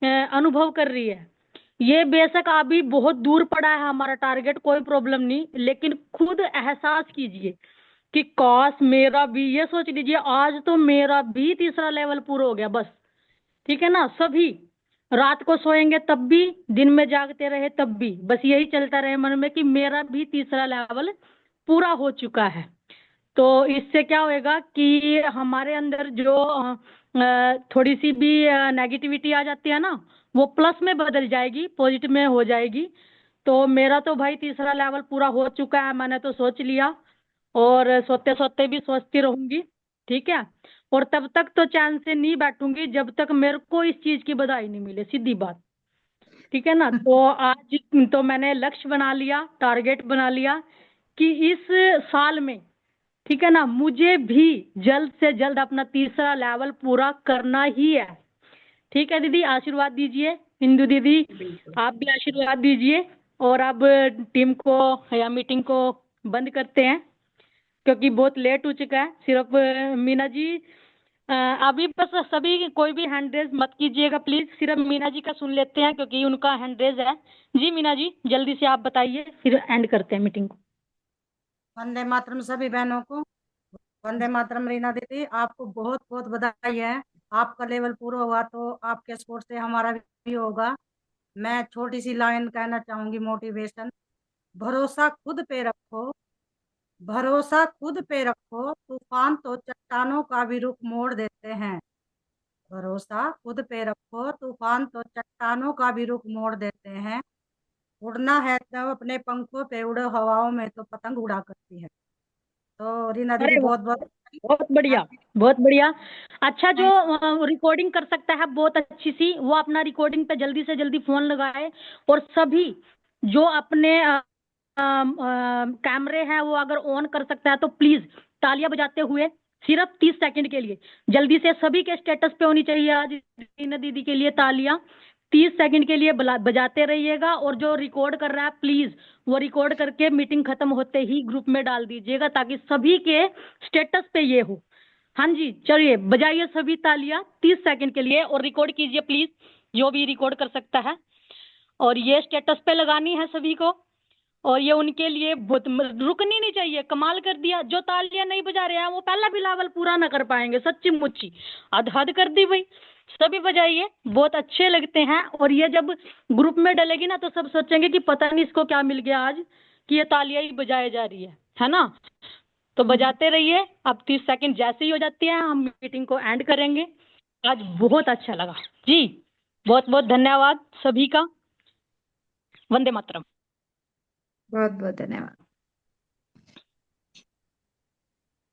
S19: अनुभव कर रही है, ये बेशक अभी बहुत दूर पड़ा है हमारा टारगेट, कोई प्रॉब्लम नहीं, लेकिन खुद एहसास कीजिए कि काश मेरा भी, ये सोच लीजिए आज तो मेरा भी तीसरा लेवल पूरा हो गया बस। ठीक है ना? सभी रात को सोएंगे तब भी, दिन में जागते रहे तब भी, बस यही चलता रहे मन में कि मेरा भी तीसरा लेवल पूरा हो चुका है। तो इससे क्या होएगा कि हमारे अंदर जो थोड़ी सी भी नेगेटिविटी आ जाती है ना, वो प्लस में बदल जाएगी, पॉजिटिव में हो जाएगी। तो मेरा तो भाई तीसरा लेवल पूरा हो चुका है, मैंने तो सोच लिया, और सोते सोते भी सोचती रहूंगी। ठीक है? और तब तक तो चैन से नहीं बैठूंगी जब तक मेरे को इस चीज की बधाई नहीं मिले, सीधी बात। ठीक है ना? तो आज तो मैंने लक्ष्य बना लिया, टारगेट बना लिया कि इस साल में, ठीक है ना, मुझे भी जल्द से जल्द अपना तीसरा लेवल पूरा करना ही है। ठीक है दीदी, आशीर्वाद दीजिए। इंदु दीदी आप भी आशीर्वाद दीजिए। और अब टीम को या मीटिंग को बंद करते हैं क्योंकि बहुत लेट हो चुका है। सिर्फ मीना जी अभी बस सभी कोई भी हैंड रेज मत कीजिएगा प्लीज, सिर्फ मीना जी का सुन लेते हैं क्योंकि उनका हैंड रेज है। जी मीना जी जल्दी से आप बताइए, फिर एंड करते हैं मीटिंग को।
S12: वंदे मातरम सभी बहनों को। वंदे मातरम रीना दीदी, आपको बहुत बहुत बधाई है। आपका लेवल पूरा हुआ तो आपके सपोर्ट से हमारा भी होगा। मैं छोटी सी लाइन कहना चाहूंगी, मोटिवेशन। भरोसा खुद पे रखो, भरोसा खुद पे रखो, तूफान तो चट्टानों का भी रुख मोड़ देते हैं। भरोसा खुद पे रखो, तूफान तो चट्टानों का भी रुख मोड़ देते हैं। उड़ना है तो अपने पंखों पे उड़ो, हवाओं में तो पतंग उड़ा करती है। तो रीना दीदी
S19: अरे वाह,
S12: बहुत बहुत
S19: बहुत बढ़िया, बहुत बढ़िया। अच्छा, जो रिकॉर्डिंग कर सकता है बहुत अच्छी सी, वो अपना रिकॉर्डिंग पे जल्दी से जल्दी फोन लगाए। और सभी जो अपने कैमरे हैं वो अगर ऑन कर सकता है तो प्लीज तालियां बजाते हुए सिर्फ 30 सेकंड के लिए जल्दी से, सभी के स्टेटस पे होनी चाहिए आज रीना दीदी के लिए तालियां। 30 सेकंड के लिए बजाते रहिएगा। और जो रिकॉर्ड कर रहा है प्लीज वो रिकॉर्ड करके मीटिंग खत्म होते ही ग्रुप में डाल दीजिएगा ताकि सभी के स्टेटस पे ये हो। हाँ जी, चलिए बजाइए सभी तालियां 30 सेकंड के लिए और रिकॉर्ड कीजिए प्लीज, जो भी रिकॉर्ड कर सकता है। और ये स्टेटस पे लगानी है सभी को, और ये उनके लिए बहुत रुकनी नहीं चाहिए। कमाल कर दिया। जो तालियां नहीं बजा रहे हैं वो पहला भी लेवल पूरा ना कर पाएंगे, सच्ची मुच्ची हद कर दी भाई। सभी बजाइए, बहुत अच्छे लगते हैं। और ये जब ग्रुप में डलेगी ना तो सब सोचेंगे कि पता नहीं इसको क्या मिल गया आज कि ये तालियां ही बजाई जा रही है ना? तो बजाते रहिए। अब 30 सेकंड जैसे ही हो जाती है हम मीटिंग को एंड करेंगे। आज बहुत अच्छा लगा जी, बहुत बहुत धन्यवाद सभी का। वंदे मातरम।
S10: बहुत बहुत धन्यवाद।